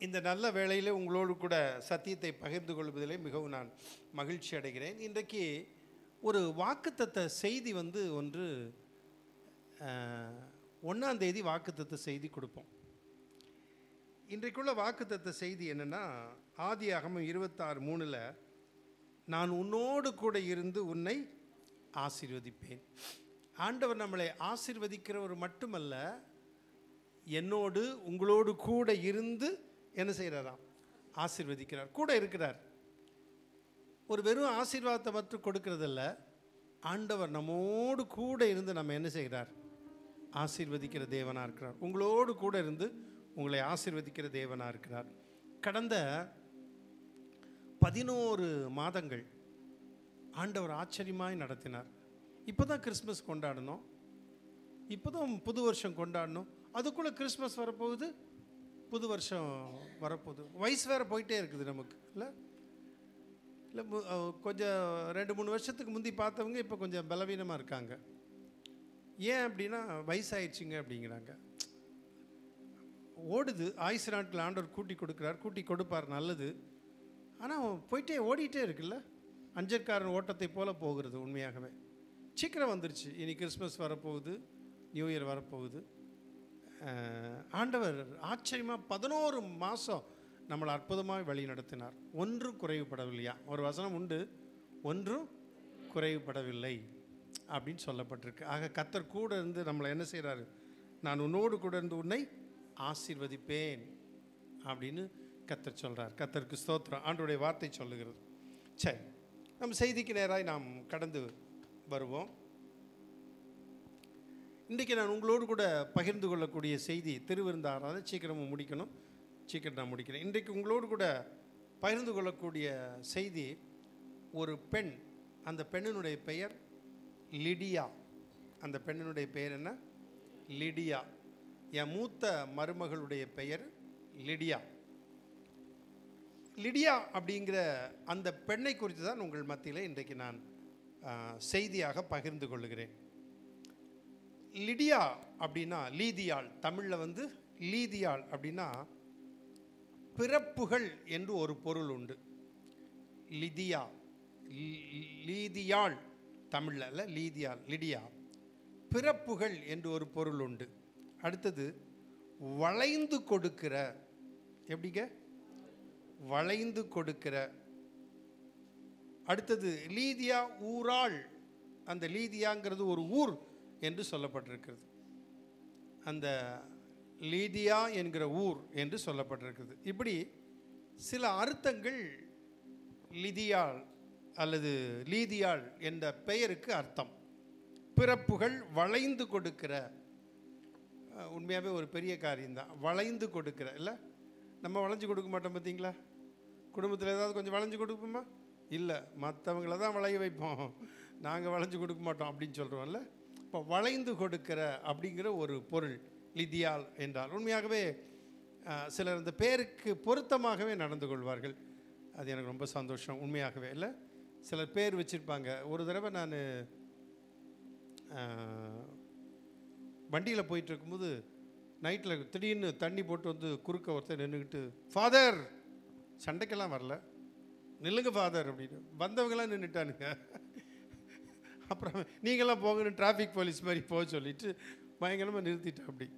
இந்த நல்ல வேளையில் உங்களோடு கூட சத்தியத்தை பகிர்ந்து கொள்வதிலே மிகவும் நான் மகிழ்ச்சி அடைகிறேன். இன்றைக்கு ஒரு வாக்குத்தத்த செய்தி ஒன்று 1ஆம் தேதி வாக்குத்தத்த செய்தி கொடுப்போம். இன்றைக்குள்ள வாக்குத்தத்த செய்தி என்னென்னா, ஆதியாகமம் 26:3 நான் உன்னோடு கூட இருந்து உன்னை ஆசீர்வதிப்பேன். ஆண்டவர் நம்மளை ஆசீர்வதிக்கிறவர் மட்டுமல்ல, என்னோடு உங்களோடு கூட இருந்து என்ன செய்கிறாராம்? ஆசீர்வதிக்கிறார், கூட இருக்கிறார். ஒரு வெறும் ஆசீர்வாதத்தை மட்டும் கொடுக்கறதில்ல, ஆண்டவர் நம்மோடு கூட இருந்து நம்ம என்ன செய்கிறார்? ஆசீர்வதிக்கிற தேவனாக இருக்கிறார். உங்களோடு கூட இருந்து உங்களை ஆசீர்வதிக்கிற தேவனாக இருக்கிறார். கடந்த 11 மாதங்கள் ஆண்டவர் ஆச்சரியமாய் நடத்தினார். இப்போ தான் கிறிஸ்மஸ் கொண்டாடணும், இப்போ தான் புது வருஷம் கொண்டாடணும், அதுக்குள்ளே கிறிஸ்மஸ் வரப்போகுது, புது வருஷம் வரப்போகுது. வயசு வேறு போயிட்டே இருக்குது நமக்கு. இல்லை இல்லை கொஞ்சம் 2-3 வருஷத்துக்கு முந்தி பார்த்தவங்க இப்போ கொஞ்சம் பலவீனமாக இருக்காங்க. ஏன் அப்படின்னா வயசாயிடுச்சுங்க அப்படிங்கிறாங்க. ஓடுது, ஆயுசு நாட்கள் ஆண்டவர் கூட்டி கொடுக்குறார், கூட்டி கொடுப்பார், நல்லது. ஆனால் போயிட்டே ஓடிட்டே இருக்குல்ல, அஞ்சற்காரன் ஓட்டத்தை போல் போகிறது. உண்மையாகவே சீக்கிரம் வந்துருச்சு. இனி கிறிஸ்மஸ் வரப்போகுது, நியூ இயர் வரப்போகுது. ஆண்டவர் ஆச்சரியமாக 11 மாதம் நம்மளை அற்புதமாக வழி நடத்தினார். ஒன்றும் குறைவுபடவில்லையா? ஒரு வசனம் உண்டு, ஒன்றும் குறைவுபடவில்லை அப்படின்னு சொல்லப்பட்டிருக்கு. ஆக கர்த்தர் கூட இருந்து நம்மளை என்ன செய்கிறாரு? நான் உன்னோடு கூட இருந்து உன்னை ஆசீர்வதிப்பேன் அப்படின்னு கர்த்தர் சொல்கிறார். கர்த்தருக்கு ஸ்தோத்திரம். ஆண்டவருடைய வார்த்தை சொல்லுகிறது. சரி, நம்ம செய்திக்கு நேராக நாம் கடந்து வருவோம். இன்றைக்கி நான் உங்களோடு கூட பகிர்ந்து கொள்ளக்கூடிய செய்தி திருவிருந்தாராத சீக்கிரமாக முடிக்கணும், சீக்கிரம் நான் முடிக்கிறேன். இன்றைக்கு உங்களோடு கூட பகிர்ந்து கொள்ளக்கூடிய செய்தி ஒரு பெண். அந்த பெண்ணினுடைய பெயர் லிடியா. அந்த பெண்ணினுடைய பெயர் என்ன? லிடியா. என் மூத்த மருமகளுடைய பெயர் லிடியா. லிடியா அப்படிங்கிற அந்த பெண்ணை குறித்து தான் உங்கள் மத்தியில் இன்றைக்கு நான் செய்தியாக பகிர்ந்து கொள்ளுகிறேன். லிடியா அப்படின்னா லீதியாள். தமிழில் லீதியாள் அப்படின்னா பிறப்புகள் என்று ஒரு பொருள் உண்டு. லிதியா, லீதியாள் தமிழில் இல்லை, லீதியாள், லிடியா, பிறப்புகள் என்று ஒரு பொருள் உண்டு. அடுத்தது வளைந்து கொடுக்கிற. எப்படிங்க? வளைந்து கொடுக்கிற. அடுத்தது லீதியா ஊராள். அந்த லீதியாங்கிறது ஒரு ஊர் என்று சொல்லப்பட்டிருக்கிறது. அந்த லீதியா என்கிற ஊர் என்று சொல்லப்பட்டிருக்கிறது. இப்படி சில அர்த்தங்கள் லிதியாள் அல்லது லீதியாள் என்ற பெயருக்கு அர்த்தம். பிறப்புகள் வளைந்து கொடுக்கிற. உண்மையாகவே ஒரு பெரிய காரியம்தான் வளைந்து கொடுக்கிற. இல்லை, நம்ம வளைஞ்சு கொடுக்க மாட்டோம் பார்த்தீங்களா? குடும்பத்தில் ஏதாவது கொஞ்சம் வளைஞ்சு கொடுப்போமா? இல்லை, மற்றவங்கள தான் வளைய வைப்போம், நாங்கள் வளைஞ்சு கொடுக்க மாட்டோம் அப்படின்னு சொல்கிறோம்ல. இப்போ வளைந்து கொடுக்கிற அப்படிங்கிற ஒரு பொருள் லிதியாள் என்றால். உண்மையாகவே சிலர் இந்த பேருக்கு பொருத்தமாகவே நடந்து கொள்வார்கள். அது எனக்கு ரொம்ப சந்தோஷம். உண்மையாகவே இல்லை, சிலர் பேர் வச்சுருப்பாங்க. ஒரு தடவை நான் வண்டியில் போயிட்டுருக்கும்போது நைட்டில் திடீர்னு தண்ணி போட்டு குறுக்க ஒருத்தர் நின்றுக்கிட்டு, ஃபாதர், சண்டைக்கெல்லாம் வரல, நில்லுங்க ஃபாதர் அப்படின்னு. வந்தவங்களாம் நின்றுட்டானுங்க. அப்புறம் நீங்களாம் போங்கன்னு டிராஃபிக் போலீஸ் மாதிரி போக சொல்லிட்டு பயங்கரமாக நிறுத்திட்டேன். அப்படி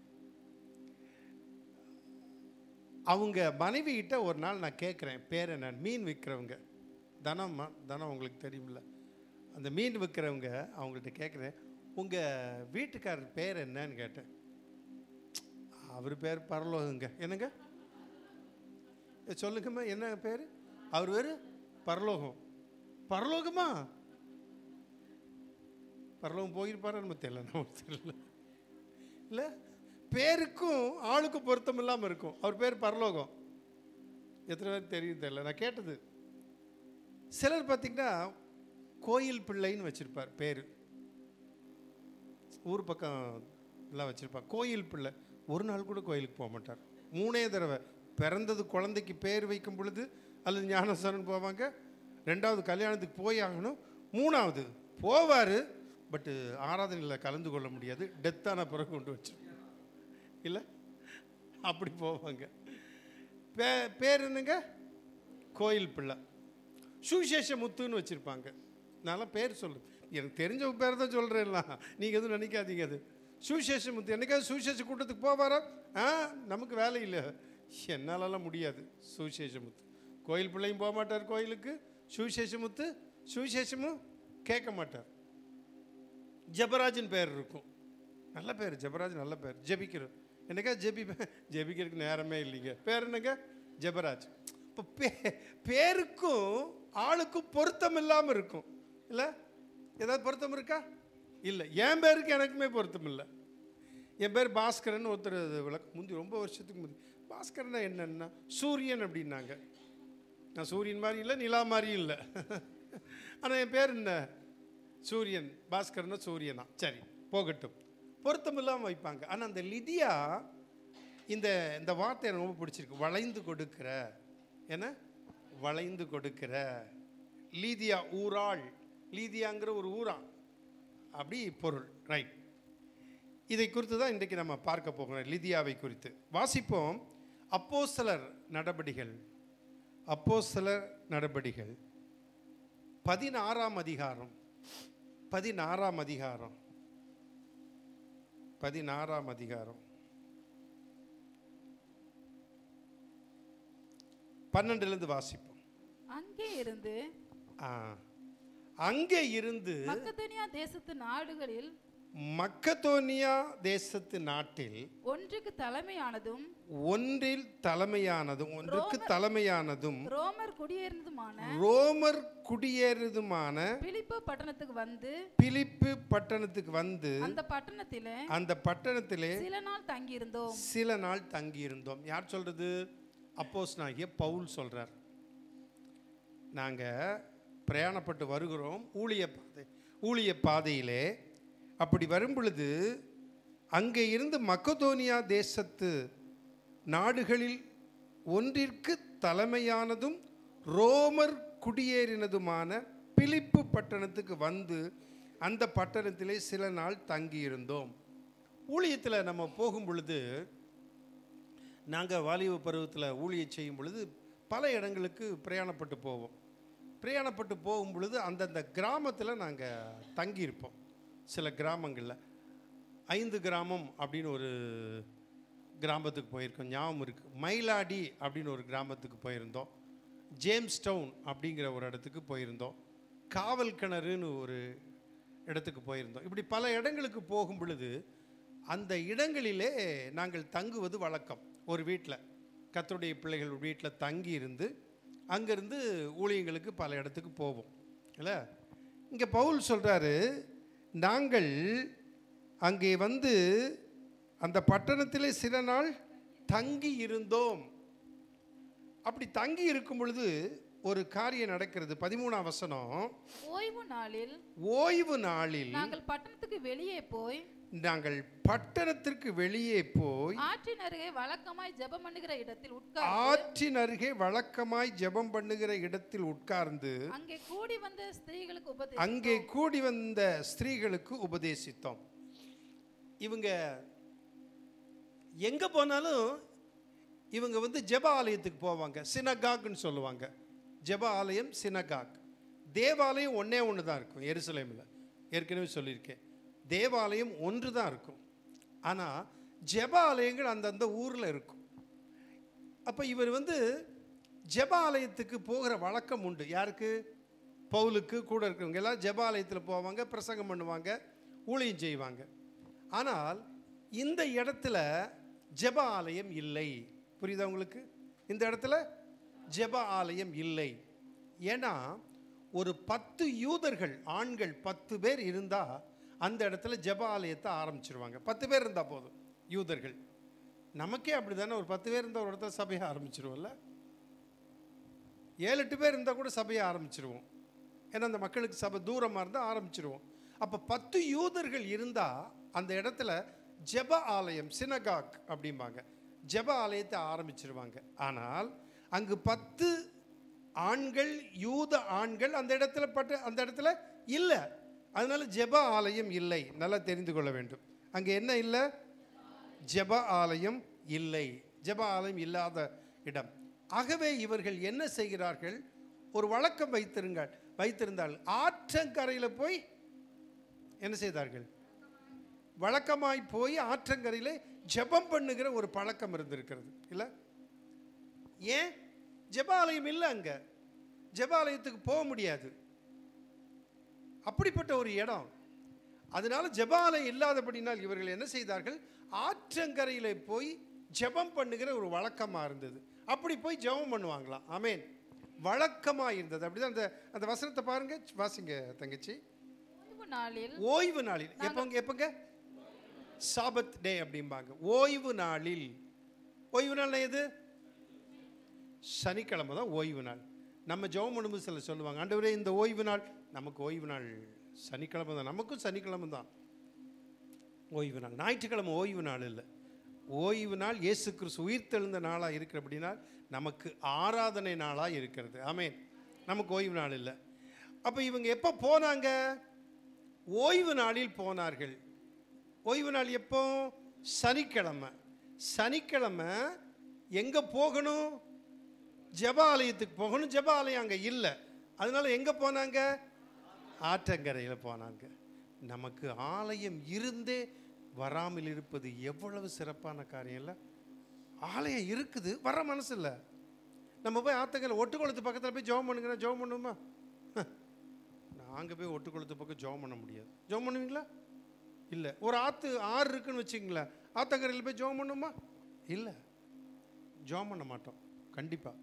அவங்க மனைவிகிட்ட ஒரு நாள் நான் கேட்குறேன், பேர் என்ன? மீன் விற்கிறவங்க, தனம்மா, தனம் உங்களுக்கு தெரியுமில்ல, அந்த மீன் விற்கிறவங்க, அவங்கள்ட்ட கேட்குறேன், உங்கள் வீட்டுக்காரர் பேர் என்னன்னு கேட்டேன். அவர் பேர் பரலோகங்க. என்னங்க சொல்லுங்கம்மா, என்ன பேர்? அவர் பேர் பரலோகம். பரலோகமா? பரலோகம் போயிருப்பாரு நம்ம தெரியல, நம்ம தெரியல. இல்லை, பேருக்கும் ஆளுக்கும் பொருத்தம் இல்லாமல் இருக்கும். அவர் பேர் பரலோகம். எத்தனை பேருக்கு தெரியும் தெரியல, நான் கேட்டது. சிலர் பார்த்திங்கன்னா கோயில் பிள்ளைன்னு வச்சுருப்பார் பேர். ஊர் பக்கம் எல்லாம் வச்சுருப்பார் கோயில் பிள்ளை. ஒரு நாள் கூட கோயிலுக்கு போக மாட்டார். 3 தடவை பிறந்தது குழந்தைக்கு பேர் வைக்கும் பொழுது அல்லது ஞானஸ்தானம் போவாங்க, 2வது கல்யாணத்துக்கு போய் ஆகணும், 3வது போவார், பட்டு ஆராதனையில் கலந்து கொள்ள முடியாது, டெத்தான பிறகு கொண்டு வச்சிருக்கோம் இல்லை, அப்படி போவாங்க. பேர் என்னங்க? கோயில் பிள்ளை. சுவிசேஷமுத்துன்னு வச்சுருப்பாங்க. நல்லா பேர் சொல்லு, எனக்கு தெரிஞ்ச பேர் தான் சொல்கிறேன்லாம், நீங்கள் எதுவும் நினைக்காதீங்க. அது சுவிசேஷமுத்து. என்னைக்காவது சுவிசேஷ கூட்டத்துக்கு போவாரா? நமக்கு வேலை இல்லை, என்னாலலாம் முடியாது. சுவிசேஷமுத்து கோயில் பிள்ளையும் போக மாட்டார் கோயிலுக்கு. சுவிசேஷமுத்து சுவிசேஷமும் கேட்க மாட்டார். ஜெபராஜன் பேர் இருக்கும், நல்ல பேர். ஜெபராஜ் நல்ல பேர். ஜெபிக்கிறோம், என்னக்கா ஜெபிக்கிறதுக்கு நேரமே இல்லைங்க. பேர் என்னங்க? ஜெபராஜ். இப்போ பேருக்கும் ஆளுக்கும் பொருத்தம் இல்லாமல் இருக்கும் இல்லை? ஏதாவது பொருத்தம் இருக்கா? இல்லை. என் பேருக்கு எனக்குமே பொருத்தம் இல்லை. என் பேர் பாஸ்கரன். ஒருத்தர் விளக்கம் முந்தி, ரொம்ப வருஷத்துக்கு முந்தி, பாஸ்கரன்னா என்னன்னா சூரியன் அப்படின்னாங்க. நான் சூரியன் மாதிரி இல்லை, நிலா மாதிரியும் இல்லை. ஆனால் என் பேர் என்ன? சூரியன். பாஸ்கரன்னா சூரியனா. சரி, போகட்டும். பொருத்தம் இல்லாமல் வைப்பாங்க. ஆனால் அந்த லிதியா, இந்த வார்த்தை எனக்கு ரொம்ப பிடிச்சிருக்கு. வளைந்து கொடுக்கிற, என்ன வளைந்து கொடுக்கிற லீதியா. ஊராள். லீதியாங்கிற ஒரு ஊரா, அப்படி பொருள். ரைட். இதை குறித்து தான் இன்றைக்கு நம்ம பார்க்க போகிறோம், லிதியாவை குறித்து. வாசிப்போம். அப்போஸ்தலர் நடபடிகள், அப்போஸ்தலர் நடபடிகள் 16ஆம் அதிகாரம். 16ஆம் அதிகாரம் 16ஆம் அதிகாரம் 12 வாசிப்போம். அங்கே இருந்து மக்கதோனியா தேசத்து நாடுகளில், மக்கதோனியா தேசத்து நாட்டில் ஒன்றுக்கு தலைமையானதும் ஒன்றுக்கு தலைமையானதும் ரோமர் குடியேறுதுமான பிலிப்பு பட்டணத்துக்கு வந்து அந்த பட்டணத்திலே சில நாள் தங்கியிருந்தோம். யார் சொல்றது? அப்போஸ்தலனாகிய பவுல் சொல்றார். நாங்கள் பிரயாணப்பட்டு வருகிறோம் ஊழிய பாதையிலே. அப்படி வரும் பொழுது அங்கே இருந்து மக்கதோனியா தேசத்து நாடுகளில் ஒன்றிற்கு தலைமையானதும் ரோமர் குடியேறினதுமான பிலிப்பு பட்டணத்துக்கு வந்து அந்த பட்டணத்திலே சில நாள் தங்கியிருந்தோம். ஊழியத்தில் நம்ம போகும் பொழுது, நாங்கள் வாலிப பருவத்தில் ஊழியம் செய்யும் பொழுது பல இடங்களுக்கு பிரயாணப்பட்டு போவோம். பிரயாணப்பட்டு போகும் பொழுது அந்தந்த கிராமத்தில் நாங்கள் தங்கியிருப்போம். சில கிராமங்களில் 5 கிராமம் அப்படின்னு ஒரு கிராமத்துக்கு போயிருக்கோம், ஞாபகம் இருக்குது. மயிலாடி அப்படின்னு ஒரு கிராமத்துக்கு போயிருந்தோம். ஜேம்ஸ் டவுன் அப்படிங்கிற ஒரு இடத்துக்கு போயிருந்தோம். காவல் கிணறுன்னு ஒரு இடத்துக்கு போயிருந்தோம். இப்படி பல இடங்களுக்கு போகும் பொழுது அந்த இடங்களிலே நாங்கள் தங்குவது வழக்கம். ஒரு வீட்டில், கர்த்தருடைய பிள்ளைகள் வீட்டில் தங்கி இருந்து அங்கேருந்து ஊழியங்களுக்கு பல இடத்துக்கு போவோம் இல்லை? இங்கே பவுல் சொல்கிறாரு, நாங்கள் அங்கே வந்து அந்த பட்டணத்திலே சில நாள் தங்கி இருந்தோம். அப்படி தங்கி இருக்கும் பொழுது ஒரு காரியம் நடக்கிறது. 13ஆம் வசனம். ஓய்வு நாளில் நாங்கள் பட்டணத்துக்கு வெளியே போய் ஆற்றின் அருகே வழக்கமாய் ஜெபம் பண்ணுகிற இடத்தில் உட்கார்ந்து அங்கே கூடி வந்த ஸ்திரீகளுக்கு உபதேசித்தோம். இவங்க எங்க போனாலும் இவங்க வந்து ஜெப ஆலயத்துக்கு போவாங்க. சினகாக்னு சொல்லுவாங்க. ஜெப ஆலயம், சினகாக். தேவாலயம் ஒன்றே தான் இருக்கும் எருசலேமில். ஏற்கனவே சொல்லியிருக்கேன், தேவாலயம் ஒன்று தான் இருக்கும். ஆனால் ஜெப ஆலயங்கள் அந்தந்த ஊரில் இருக்கும். அப்போ இவர் வந்து ஜெப ஆலயத்துக்கு போகிற வழக்கம் உண்டு. யாருக்கு? பவுலுக்கு. கூட இருக்கிறவங்க எல்லாம் ஜெப ஆலயத்தில் போவாங்க, பிரசங்கம் பண்ணுவாங்க, ஊழியம் செய்வாங்க. ஆனால் இந்த இடத்துல ஜெப ஆலயம் இல்லை. புரியுதா உங்களுக்கு? இந்த இடத்துல ஜெப ஆலயம் இல்லை. ஏன்னா ஒரு 10 யூதர்கள், ஆண்கள் 10 பேர் இருந்தால் அந்த இடத்துல ஜெப ஆலயத்தை ஆரம்பிச்சிருவாங்க. 10 பேர் இருந்தால் போதும், யூதர்கள். நமக்கே அப்படி தானே, ஒரு 10 பேர் இருந்தால் ஒரு இடத்துல சபையை ஆரம்பிச்சிருவோம்ல. 7-8 பேர் இருந்தால் கூட சபையை ஆரம்பிச்சிருவோம். ஏன்னா அந்த மக்களுக்கு சபை தூரமாக இருந்தால் ஆரம்பிச்சிருவோம். அப்போ 10 யூதர்கள் இருந்தால் அந்த இடத்துல ஜெப ஆலயம், சினகாக் அப்படிம்பாங்க, ஜெப ஆலயத்தை ஆரம்பிச்சிருவாங்க. ஆனால் அங்கு 10 ஆண்கள், யூத ஆண்கள் அந்த இடத்துல இல்லை. அதனால ஜெப ஆலயம் இல்லை. நல்லா தெரிந்து கொள்ள வேண்டும். அங்கே என்ன இல்லை? ஜெப ஆலயம் இல்லை. ஜெப ஆலயம் இல்லாத இடம். ஆகவே இவர்கள் என்ன செய்கிறார்கள்? ஒரு வழக்கம் வைத்திருந்தால் ஆற்றங்கரையில் போய் என்ன செய்தார்கள்? வழக்கமாய் போய் ஆற்றங்கரையில் ஜெபம் பண்ணுகிற ஒரு பழக்கம் இருந்திருக்கிறது இல்லை? ஏன்? ஜெபாலயம் இல்லை, அங்க ஜெபாலயத்துக்கு போக முடியாது, அப்படிப்பட்ட ஒரு இடம். அதனால ஜெபாலயம் இல்லாதபடினால் இவர்கள் என்ன செய்தார்கள்? ஆற்றங்கரையில் போய் ஜெபம் பண்ணுகிற ஒரு வழக்கமாக இருந்தது. அப்படி போய் ஜெபம் பண்ணுவாங்களாம். ஆமேன். வழக்கமாக இருந்தது. அப்படிதான் அந்த அந்த வசனத்தை பாருங்க, வாசிங்க தங்கச்சி. ஓய்வு நாளில் எப்பங்க? சாபத் டே அப்படிம்பாங்க. ஓய்வு நாளில். ஓய்வு நாள் எது? சனிக்கிழமை தான் ஓய்வு நாள். நம்ம ஜெபம் பண்ணும்போது சில சொல்லுவாங்க, ஆண்டவரே இந்த ஓய்வு நாள். நமக்கு ஓய்வு நாள் சனிக்கிழமை தான். நமக்கும் சனிக்கிழமை தான் ஓய்வு நாள். ஞாயிற்றுக்கிழமை ஓய்வு நாள் இல்லை. ஓய்வு நாள் இயேசு கிறிஸ்து உயிர்த்தெழுந்த நாளாக இருக்கிற அப்படின்னா நமக்கு ஆராதனை நாளாக இருக்கிறது. ஆமேன். நமக்கு ஓய்வு நாள் இல்லை. அப்போ இவங்க எப்போ போனாங்க? ஓய்வு நாளில் போனார்கள். ஓய்வு நாள் எப்போ? சனிக்கிழமை. சனிக்கிழமை எங்கே போகணும்? ஜெபாலயத்துக்கு போகணும். ஜெபாலயம் அங்கே இல்லை. அதனால எங்கே போனாங்க? ஆற்றங்கரையில் போனாங்க. நமக்கு ஆலயம் இருந்தே வராமல் இருப்பது எவ்வளவு சிறப்பான காரியம் இல்லை? ஆலயம் இருக்குது, வர மனசு இல்லை. நம்ம போய் ஆற்றங்கரை ஒட்டுக்குளத்து பக்கத்தில் போய் ஜெபம் பண்ணுங்க. ஜெபம் பண்ணுமா? நாங்கள் போய் ஒட்டுக்குளத்து பக்கம் ஜெபம் பண்ண முடியாது. ஜெபம் பண்ணுவீங்களா? இல்லை. ஒரு ஆறு இருக்குன்னு வச்சுங்களேன், ஆற்றங்கரையில் போய் ஜெபம் பண்ணுமா? இல்லை, ஜெபம் பண்ண மாட்டோம் கண்டிப்பாக.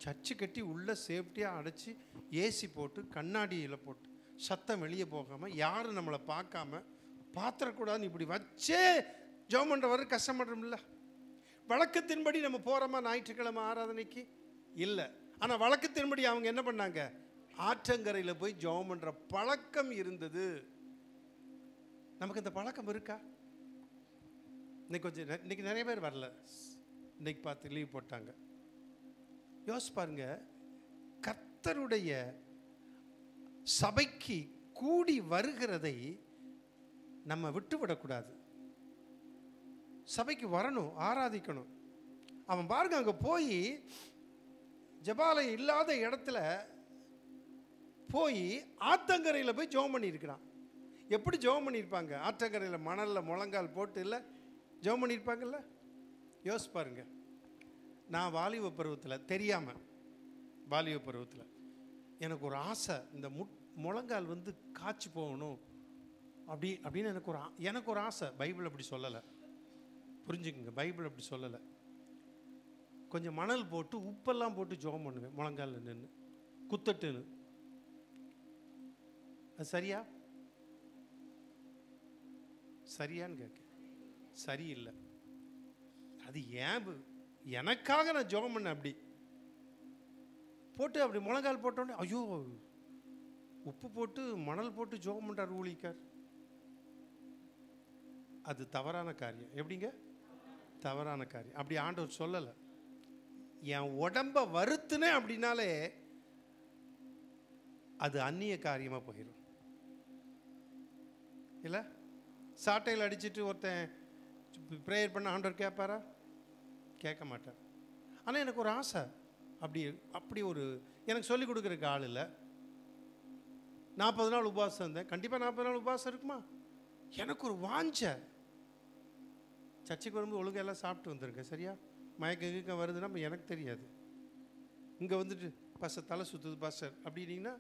சர்ச்சு கட்டி உள்ள சேஃப்டியாக அடைச்சி ஏசி போட்டு கண்ணாடியில் போட்டு சத்தம் வெளியே போகாமல் யாரும் நம்மளை பார்க்காம பாத்திரக்கூடாதுன்னு இப்படி வச்சே ஜெபம் பண்ணுறவரு கஷ்டப்படுறோம்ல. வழக்கத்தின்படி நம்ம போகிறோமா ஞாயிற்றுக்கிழமை ஆராதனைக்கு? இல்லை. ஆனால் வழக்கத்தின்படி அவங்க என்ன பண்ணாங்க? ஆற்றங்கரையில் போய் ஜெபம் பண்ணுற பழக்கம் இருந்தது. நமக்கு இந்த பழக்கம் இருக்கா? இன்னைக்கு நிறைய பேர் வரல. இன்னைக்கு பார்த்து லீவ் போட்டாங்க. யோசிச்சு பாருங்க, கர்த்தருடைய சபைக்கு கூடி வருகிறதை நம்ம விட்டுவிடக்கூடாது. சபைக்கு வரணும், ஆராதிக்கணும். அவன் பாருங்க, அங்கே போய் ஜெபாலயம் இல்லாத இடத்துல போய் ஆத்தங்கரையில் போய் ஜெபம் பண்ணியிருக்கிறான். எப்படி ஜெபம் பண்ணியிருப்பாங்க? ஆற்றங்கரையில் மணலில் முழங்கால் போட்டு இல்லை ஜெபம் பண்ணியிருப்பாங்கல்ல. யோசிச்சு பாருங்க. நான் வாலிப பருவத்தில் தெரியாமல், வாலிப பருவத்தில் எனக்கு ஒரு ஆசை, இந்த முழங்கால் வந்து காய்ச்சி போகணும் அப்படின்னு எனக்கு ஒரு ஆசை. பைபிள் அப்படி சொல்லலை, புரிஞ்சுக்குங்க. பைபிள் அப்படி சொல்லலை. கொஞ்சம் மணல் போட்டு உப்பெல்லாம் போட்டு ஜெபம் பண்ணுவேன் முழங்கால் நின்று குத்தட்டுன்னு. அது சரியா? சரியான்னு கேட்க சரியில்லை. அது ஏன்? எனக்காக நான் ஜெபம் பண்ணேன். அப்படி போட்டு அப்படி முழங்கால் போட்டோன்னே ஐயோ உப்பு போட்டு மணல் போட்டு ஜெபம் பண்ணுறார் ஊழிக்கார். அது தவறான காரியம். எப்படிங்க? தவறான காரியம். அப்படி ஆண்டவர் சொல்லலை. என் உடம்ப வருத்துனே அப்படின்னாலே அது அந்நிய காரியமாக போயிடும் இல்லை? சாட்டையில் அடிச்சுட்டு ஒருத்தன் ப்ரேயர் பண்ண ஆண்டவர் கேட்பாரா? கேட்க மாட்டார். ஆனால் எனக்கு ஒரு ஆசை. அப்படி ஒரு எனக்கு சொல்லிக் கொடுக்குறக்கு ஆள் இல்லை. 40 நாள் உபவாசம் இருந்தேன். கண்டிப்பாக 40 நாள் உபவாசம் இருக்குமா? எனக்கு ஒரு வாஞ்ச. சர்ச்சைக்கு வரும்போது ஒழுங்காக எல்லாம் சாப்பிட்டு வந்திருக்கேன். சரியா? மயக்கம் வருதுன்னா எனக்கு தெரியாது. இங்கே வந்துட்டு பாஸ்டர் தலை சுற்றுது பாஸ்டர் அப்படின்னீங்கன்னா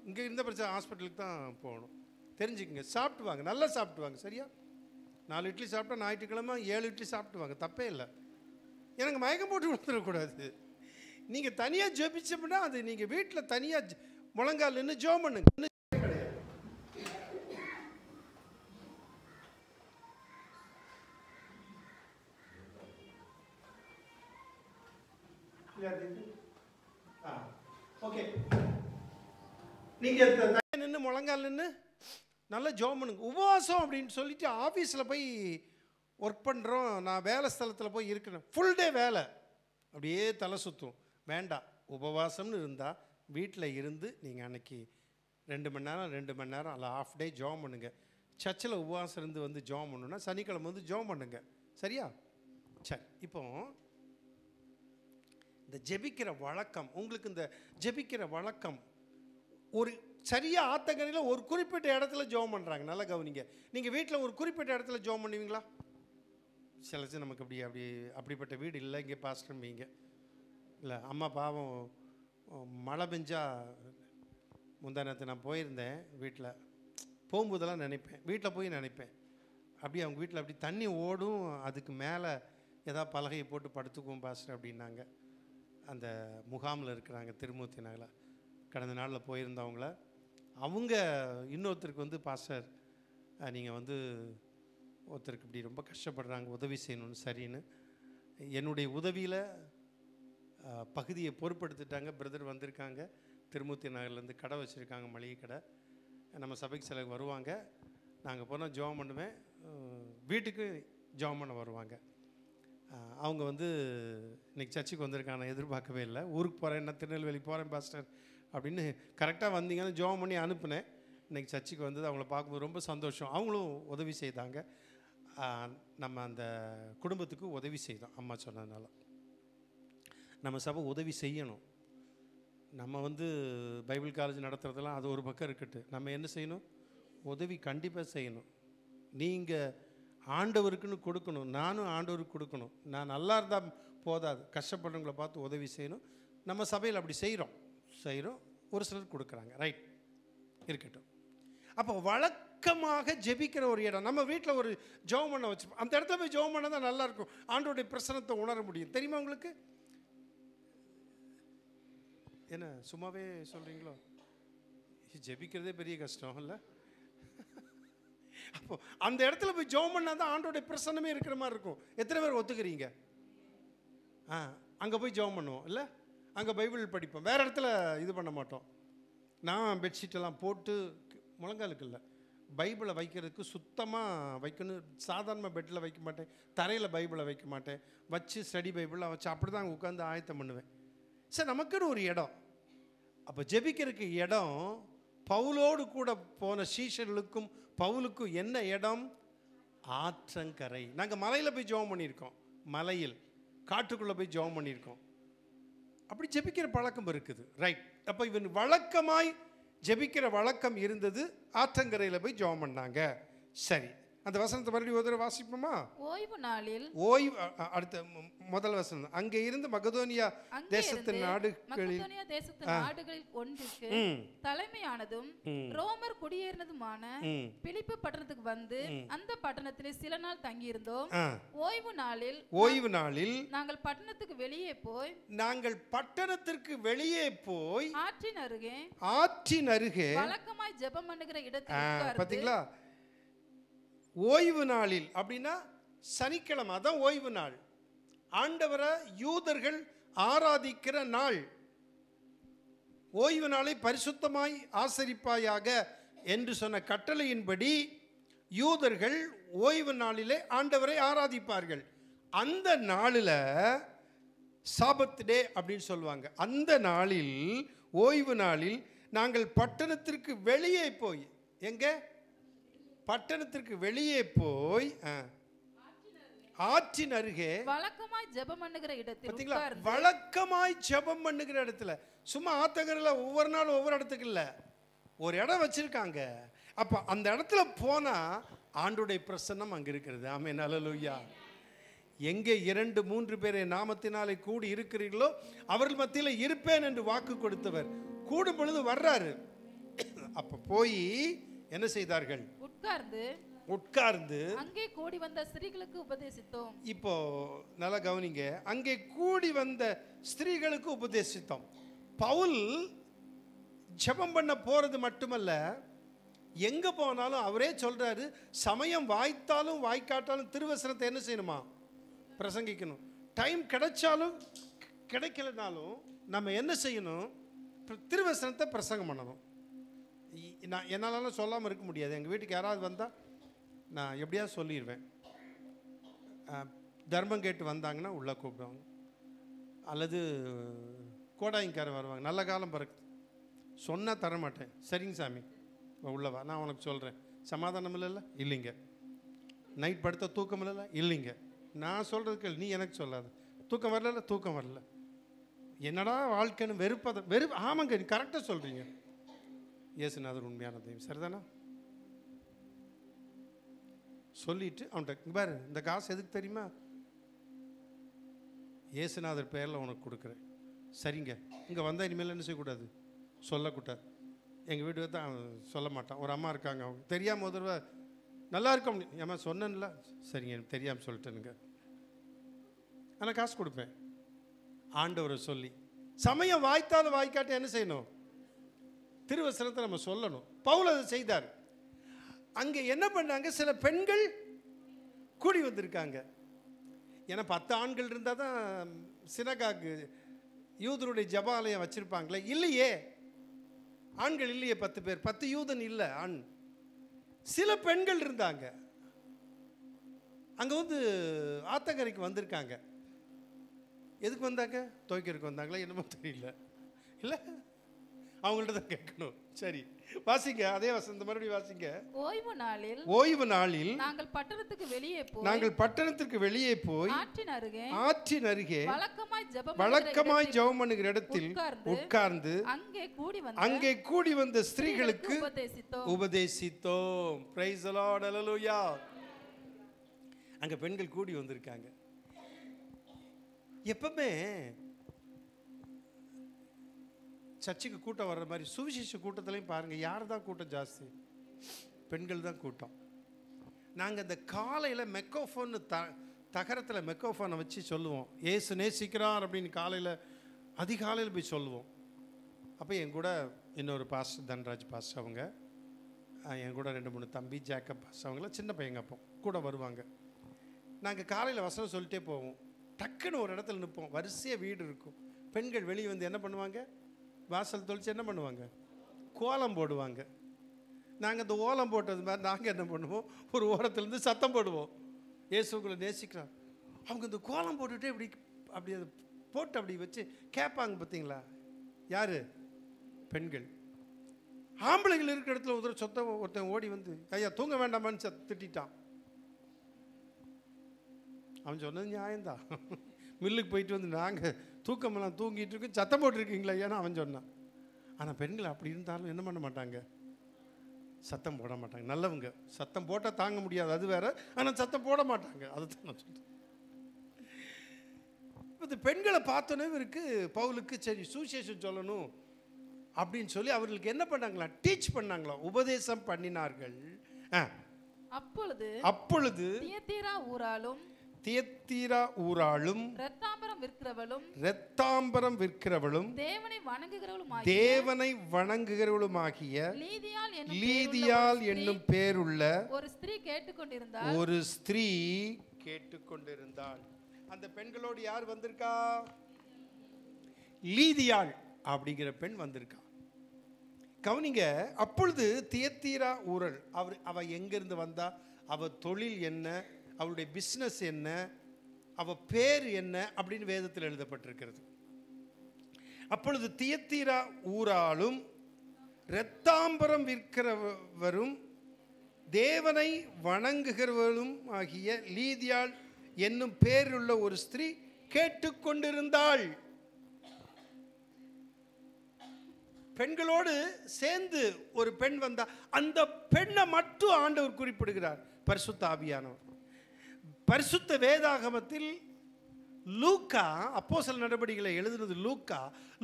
இங்கே இருந்த பிரச்சனை ஹாஸ்பிட்டலுக்கு தான் போகணும். தெரிஞ்சுக்கங்க. சாப்பிட்டு வாங்க, நல்லா சாப்பிட்டு வாங்க. சரியா? 4 இட்லி சாப்பிட்டா ஞாயிற்றுக்கிழமை 7 இட்லி சாப்பிட்டு வாங்க, தப்பே இல்லை. எனக்கு மயக்கம் போட்டு விழுந்துடக்கூடாது. நீங்கள் தனியாக ஜெபிச்சோம்னா அது நீங்கள் வீட்டில் தனியாக முழங்கால் நின்று ஜெபம் பண்ணுங்க. ஓகே, நீங்கள் நின்று முழங்கால் நின்று நல்லா ஜெபம் பண்ணுங்க. உபவாசம் அப்படின்னு சொல்லிட்டு ஆஃபீஸில் போய் ஒர்க் பண்ணுறோம், நான் வேலை ஸ்தலத்தில் போய் இருக்கிறேன், ஃபுல் டே வேலை, அப்படியே தலை சுற்றும். வேண்டாம். உபவாசம்னு இருந்தால் வீட்டில் இருந்து நீங்கள் அன்னைக்கு 2 மணி நேரம் அல்ல ஹாஃப் டே ஜெபம் பண்ணுங்க. சர்ச்சில் உபவாசம் இருந்து வந்து ஜெபம் பண்ணுன்னா சனிக்கிழமை வந்து ஜெபம் பண்ணுங்க. சரியா? சரி. இப்போ இந்த ஜெபிக்கிற வழக்கம், உங்களுக்கு இந்த ஜெபிக்கிற வழக்கம், ஒரு சரியாக ஆத்தங்கரையில் ஒரு குறிப்பிட்ட இடத்துல ஜெபம் பண்ணுறாங்க. நல்லா கவனிங்க. நீங்கள் வீட்டில் ஒரு குறிப்பிட்ட இடத்துல ஜெபம் பண்ணுவீங்களா? சிலச்சு நமக்கு அப்படிப்பட்ட வீடு இல்லை இங்கே பாஸ்டர்ம்பீங்க. இல்லை அம்மா பாவம் மழை பெஞ்சா, முந்தானத்தை நான் போயிருந்தேன், வீட்டில் போகும்போதெல்லாம் நினைப்பேன், வீட்டில் போய் நினைப்பேன், அப்படி அவங்க வீட்டில் அப்படி தண்ணி ஓடும், அதுக்கு மேலே ஏதாவது பலகையை போட்டு படுத்துக்குவோம் பாஸ்டர் அப்படின்னாங்க. அந்த முகாமில் இருக்கிறாங்க திருமூர்த்தி நகரில். கடந்த நாளில் போயிருந்தவங்கள அவங்க இன்னொருத்தருக்கு வந்து பாஸ்டர் நீங்கள் வந்து ஒருத்தருக்கு இப்படி ரொம்ப கஷ்டப்படுறாங்க, உதவி செய்யணும்னு. சரின்னு என்னுடைய உதவியில் பகுதியை பொறுப்படுத்திட்டாங்க. பிரதர் வந்திருக்காங்க திருமூர்த்தி நகர்லேருந்து, கடை வச்சுருக்காங்க, மளிகை கடை. நம்ம சபைக்கு சில வருவாங்க, நாங்கள் போனால் ஜெபம் பண்ணுவேன், வீட்டுக்கு ஜெபம் பண்ண வருவாங்க. அவங்க வந்து இன்றைக்கி சர்ச்சுக்கு வந்திருக்காங்க. நான் எதிர்பார்க்கவே இல்லை. ஊருக்கு போகிறேன், என்ன திருநெல்வேலி போகிறேன் பாஸ்டர் அப்படின்னு கரெக்டாக வந்தீங்கன்னு ஜெபம் பண்ணி அனுப்புனேன். இன்றைக்கி சர்ச்சுக்கு வந்தது அவங்கள பார்க்கும்போது ரொம்ப சந்தோஷம். அவங்களும் உதவி செய்தாங்க. நம்ம அந்த குடும்பத்துக்கு உதவி செய்தோம். அம்மா சொன்னதுனால நம்ம சபை உதவி செய்யணும். நம்ம வந்து பைபிள் காலேஜ் நடத்துகிறதெல்லாம் அது ஒரு பக்கம் இருக்கட்டு, நம்ம என்ன செய்யணும்? உதவி கண்டிப்பாக செய்யணும். நீங்கள் ஆண்டவருக்குன்னு கொடுக்கணும், நானும் ஆண்டவருக்கு கொடுக்கணும். நான் நல்லா இருந்தால் போதாது, கஷ்டப்படுறவங்களை பார்த்து உதவி செய்யணும். நம்ம சபையில் அப்படி செய்கிறோம். ஒரு சிலர் கொடுக்குறாங்க, ரைட், இருக்கட்டும். அப்போ வழக்கமாக ஜெபிக்கிற ஒரு இடம், நம்ம வீட்டில் ஒரு ஜெபம் பண்ண வச்சுப்போம். அந்த இடத்துல போய் ஜெபம் பண்ண தான் நல்லாயிருக்கும், ஆண்டோடைய பிரசனத்தை உணர முடியும். தெரியுமா உங்களுக்கு? என்ன சும்மாவே சொல்கிறீங்களோ? ஜெபிக்கிறதே பெரிய கஷ்டம் இல்லை? அப்போ அந்த இடத்துல போய் ஜெபம் பண்ணால் தான் ஆண்டோடைய பிரசன்னமே இருக்கிற மாதிரி இருக்கும். எத்தனை பேர் ஒத்துக்கிறீங்க? அங்கே போய் ஜெபம் பண்ணுவோம் இல்லை? அங்கே பைபிள் படிப்போம், வேறு இடத்துல இது பண்ண மாட்டோம். நான் பெட்ஷீட்டெல்லாம் போட்டு, முழங்காலுக்கு இல்லை, பைபிளை வைக்கிறதுக்கு சுத்தமாக வைக்கணும். சாதாரண பெட்டில் வைக்க மாட்டேன், தரையில் பைபிளை வைக்க மாட்டேன், வச்சு ஸ்டடி பைபிளெலாம் வச்சு அப்படி தான் உட்காந்து ஆயத்தம் பண்ணுவேன். சரி, நமக்குன்னு ஒரு இடம். அப்போ ஜெபிக்கிறதுக்கு இடம், பவுலோடு கூட போன சீஷர்களுக்கும் பவுலுக்கும் என்ன இடம்? ஆற்றங்கரை. நாங்கள் மலையில் போய் ஜெபம் பண்ணியிருக்கோம், மலையில் காட்டுக்குள்ளே போய் ஜெபம் பண்ணியிருக்கோம். அப்படி ஜெபிக்கிற பழக்கம் இருக்குது, ரைட். அப்போ இவன் வழக்கமாய் ஜெபிக்கிற வழக்கம் இருந்தது. ஆற்றங்கரையில் போய் ஜெபம் பண்ணாங்க. சரி, அந்த வசனத்தை மறுபடியும் ஒரு தடவை வாசிப்போமா? ஓய்வு நாளில், அடுத்த முதல் வசனம், அங்கே இருந்து மகதோனியா தேசத்தின் நாடுகளில் ஒன்றுக்கு தலைமையானதும் ரோமர் குடியேறினதுமான பிலிப்பு பட்டணத்துக்கு வந்து அந்த பட்டணத்திலே சில நாள் தங்கியிருந்தோம். ஓய்வு நாளில் நாங்கள் பட்டணத்துக்கு வெளியே போய் ஆற்றின் அருகே வழக்கமாய் ஜெபம் பண்ணுகிற இடத்தில். பாத்தீங்களா? ஓய்வு நாளில் அப்படின்னா சனிக்கிழமை, அதான் ஓய்வு நாள். ஆண்டவரை யூதர்கள் ஆராதிக்கிற நாள். ஓய்வு நாளை பரிசுத்தமாய் ஆசரிப்பாயாக என்று சொன்ன கட்டளையின்படி யூதர்கள் ஓய்வு நாளிலே ஆண்டவரை ஆராதிப்பார்கள். அந்த நாளில் சாபத் டே அப்படின்னு சொல்லுவாங்க. அந்த நாளில், ஓய்வு நாளில் நாங்கள் பட்டணத்திற்கு வெளியே போய், எங்க? பட்டணத்திற்கு வெளியே போய் ஆற்றின் அருகே வழக்கமாய் ஜெபம் பண்ணுகிற இடத்தில். பாத்தீங்களா? வழக்கமாய் ஜெபம் பண்ணுகிற இடத்துல. சும்மா ஆத்தங்கரையில் ஒவ்வொரு நாளும் ஒவ்வொரு இடத்துக்கு இல்லை, ஒரு இடம் வச்சிருக்காங்க. அப்போ அந்த இடத்துல போனால் ஆண்டோடைய பிரசன்னம் அங்கே இருக்கிறது. ஆமென், அல்லேலூயா. எங்கே 2-3 பேரை நாமத்தினாலே கூடி இருக்கிறீர்களோ அவர்கள் மத்தியில் இருப்பேன் என்று வாக்கு கொடுத்தவர் கூடும் பொழுது வர்றாரு. அப்போ போய் என்ன செய்தார்கள்? உட்கார்ந்து அங்கே கூடி வந்த ஸ்திரீகளுக்கு உபதேசித்தோம். இப்போ நல்லா கவனிங்க, அங்கே கூடி வந்த ஸ்திரீகளுக்கு உபதேசித்தோம். பவுல் ஜெபம் பண்ண போறது மட்டுமல்ல, எங்க போனாலும் அவரே சொல்றாரு, சமயம் வாய்த்தாலும் வாய்க்காட்டாலும் திருவசனத்தை என்ன செய்யணுமா? பிரசங்கிக்கணும். டைம் கிடைச்சாலும் கிடைக்கலனாலும் நம்ம என்ன செய்யணும்? திருவசனத்தை பிரசங்கம் பண்ணணும். நான் என்னாலும் சொல்லாமல் இருக்க முடியாது. எங்கள் வீட்டுக்கு யாராவது வந்தால் நான் எப்படியாவது சொல்லிடுவேன். தர்மம் கேட்டு வந்தாங்கன்னா உள்ளே கூப்பிடுவாங்க, அல்லது கோடாயிங்காரன் வருவாங்க, நல்ல காலம் பிறகு சொன்னால் தரமாட்டேன். சரிங்க சாமி உள்ளவா, நான் உனக்கு சொல்கிறேன். சமாதானம் இல்லைல்ல? இல்லைங்க. நைட் படுத்த தூக்கம் இல்லைல்ல? இல்லைங்க. நான் சொல்கிறதுக்கு நீ எனக்கு சொல்லாது. தூக்கம் வரல? தூக்கம் வரல. என்னடா வாழ்க்கைன்னு ஆமாங்க, கரெக்டாக சொல்கிறீங்க. இயேசுநாதர் உண்மையான தெய்வம், சரிதானா? சொல்லிட்டு அவன்கிட்ட, பாரு இந்த காசு எதுக்கு தெரியுமா? இயேசுநாதர் பேரில் உனக்கு கொடுக்குறேன். சரிங்க, இங்கே வந்தால் இனிமேல் என்ன செய்யக்கூடாது? சொல்லக்கூடாது. எங்கள் வீட்டுக்கு தான் சொல்ல மாட்டான். ஒரு அம்மா இருக்காங்க, அவங்க தெரியாமல் ஒரு தடவை நல்லா இருக்கும் ஏமா சொன்னேன்ல, சரிங்க எனக்கு தெரியாமல் சொல்லிட்டேனுங்க, ஆனால் காசு கொடுப்பேன் ஆண்டவரை சொல்லி. சமயம் வாய்த்தாலும் வாய்க்காட்ட என்ன செய்யணும்? திருவசனத்தை நம்ம சொல்லணும். பவுல் அதை செய்தார். அங்கே என்ன பண்ணாங்க, சில பெண்கள் கூடி வந்திருக்காங்க. ஏன்னா 10 ஆண்கள் இருந்தால் தான் சினகாக்கு யூதருடைய ஜபாலயம் வச்சுருப்பாங்களே. இல்லையே, ஆண்கள் இல்லையே, 10 பேர், 10 யூதன் இல்லை ஆண். சில பெண்கள் இருந்தாங்க. அங்கே வந்து ஆத்தங்கரைக்கு வந்திருக்காங்க. எதுக்கு வந்தாங்க? துவைக்கிறதுக்கு வந்தாங்களா என்னமோ தெரியல. இல்லை, அவங்கள்ட்ட தான் கேட்கணும். சரி, வாசிங்க அதே வசந்த மறுபடியும் வாசிங்க. ஓய்வு நாளில் நாங்கள் பட்டணத்துக்கு வெளியே போய் ஆற்றின் அருகே வழக்கமாய் ஜெபம் பண்ணுகிற இடத்தில் உட்கார்ந்து அங்கே கூடி வந்த ஸ்திரீகளுக்கு உபதேசித்தோம். பிரைஸ் தி லார்ட், ஹல்லேலூயா. அங்க பெண்கள் கூடி வந்திருக்காங்க. எப்பவுமே சர்ச்சுக்கு கூட்டம் வர்ற மாதிரி சுவிசேஷ கூட்டத்திலையும் பாருங்கள், யார் தான் கூட்டம் ஜாஸ்தி? பெண்கள் தான் கூட்டம். நாங்கள் இந்த காலையில் மெக்கோஃபோன்னு தகரத்தில் மெக்கோஃபோனை வச்சு சொல்லுவோம், ஏசு நேசிக்கிறார் அப்படின்னு காலையில் அதிகாலையில் போய் சொல்லுவோம். அப்போ என் கூட இன்னொரு பாஸ்டர் தன்ராஜ் பாஸ்டர், அவங்க என் கூட 2-3 தம்பி ஜேக்கப் பாஸ்டர், அவங்களாம் சின்ன பையங்க அப்போ கூட வருவாங்க. நாங்கள் காலையில் வசனம் சொல்லிட்டே போவோம். டக்குன்னு ஒரு இடத்துல நிற்போம், வரிசையாக வீடு இருக்கும். பெண்கள் வெளியே வந்து என்ன பண்ணுவாங்க? வாசல் தொளிச்சு என்ன பண்ணுவாங்க? கோலம் போடுவாங்க. நாங்கள் அந்த ஓலம் போட்டது மாதிரி நாங்கள் என்ன பண்ணுவோம், ஒரு ஓரத்துலேருந்து சத்தம் போடுவோம், இயேசுக்குள்ள நேசிக்கிறான். அவங்க இந்த கோலம் போட்டுகிட்டே அப்படி அதை போட்டு அப்படி வச்சு கேட்பாங்க. பார்த்தீங்களா? யார்? பெண்கள். ஆம்பளைகள் இருக்கிற இடத்துல ஒருத்தன் ஓடி வந்து, ஐயா தூங்க வேண்டாமான்னு திட்டான். அவன் சொன்னது நியாயம்தான். மில்லுக்கு போயிட்டு வந்து நாங்கள் தூக்கமெல்லாம் தூங்கிட்டு இருக்கோம், சத்தம் போட்டிருக்கீங்களா ஏன்னா அவன் சொன்னான். ஆனால் பெண்கள் அப்படி இருந்தாலும் என்ன பண்ண மாட்டாங்க? சத்தம் போட மாட்டாங்க. நல்லவங்க சத்தம் போட்டால் தாங்க முடியாது, அது வேற. ஆனால் சத்தம் போட மாட்டாங்க. அதுதான் நான் சொல்கிறேன். இந்த பெண்களை பார்த்தோன்னே இவருக்கு பவுலுக்கு சரி சுவிசேஷம் சொல்லணும் அப்படின்னு சொல்லி அவர்களுக்கு என்ன பண்ணாங்களா? டீச் பண்ணாங்களா, உபதேசம் பண்ணினார்கள். அப்பொழுது தியத்தீரா ஊராளும் இரத்தாம்பரம் விற்கிறவளும் தேவனை வணங்குகிறவளுமாகிய லீதியாள் என்னும் பேருள்ள ஒரு ஸ்திரீ கேட்டுக்கொண்டிருந்தாள். அந்த பெண்களோடு யார் வந்திருக்கா? லீதியாள் அப்படிங்கிற பெண் வந்திருக்கா. கவனிங்க. அப்பொழுது தியத்தீரா ஊரல், அவ எங்கிருந்து வந்தா, அவ தொழில் என்ன, அவளுடைய பிஸ்னஸ் என்ன, அவ பேர் என்ன அப்படின்னு வேதத்தில் எழுதப்பட்டிருக்கிறது. அப்பொழுது தியத்தீரா ஊராலும் இரத்தாம்பரம் விற்கிறவரும் தேவனை வணங்குகிறவரும் ஆகிய லீதியாள் என்னும் பேருள்ள ஒரு ஸ்திரீ கேட்டுக்கொண்டிருந்தாள். பெண்களோடு சேர்ந்து ஒரு பெண் வந்தா. அந்த பெண்ணை மட்டும் ஆண்டவர் குறிப்பிடுகிறார், பரிசுத்த ஆவியானவர். பரிசுத்த வேதாகமத்தில் லூக்கா அப்போஸ்தலர் நடபடிகளை எழுதுனது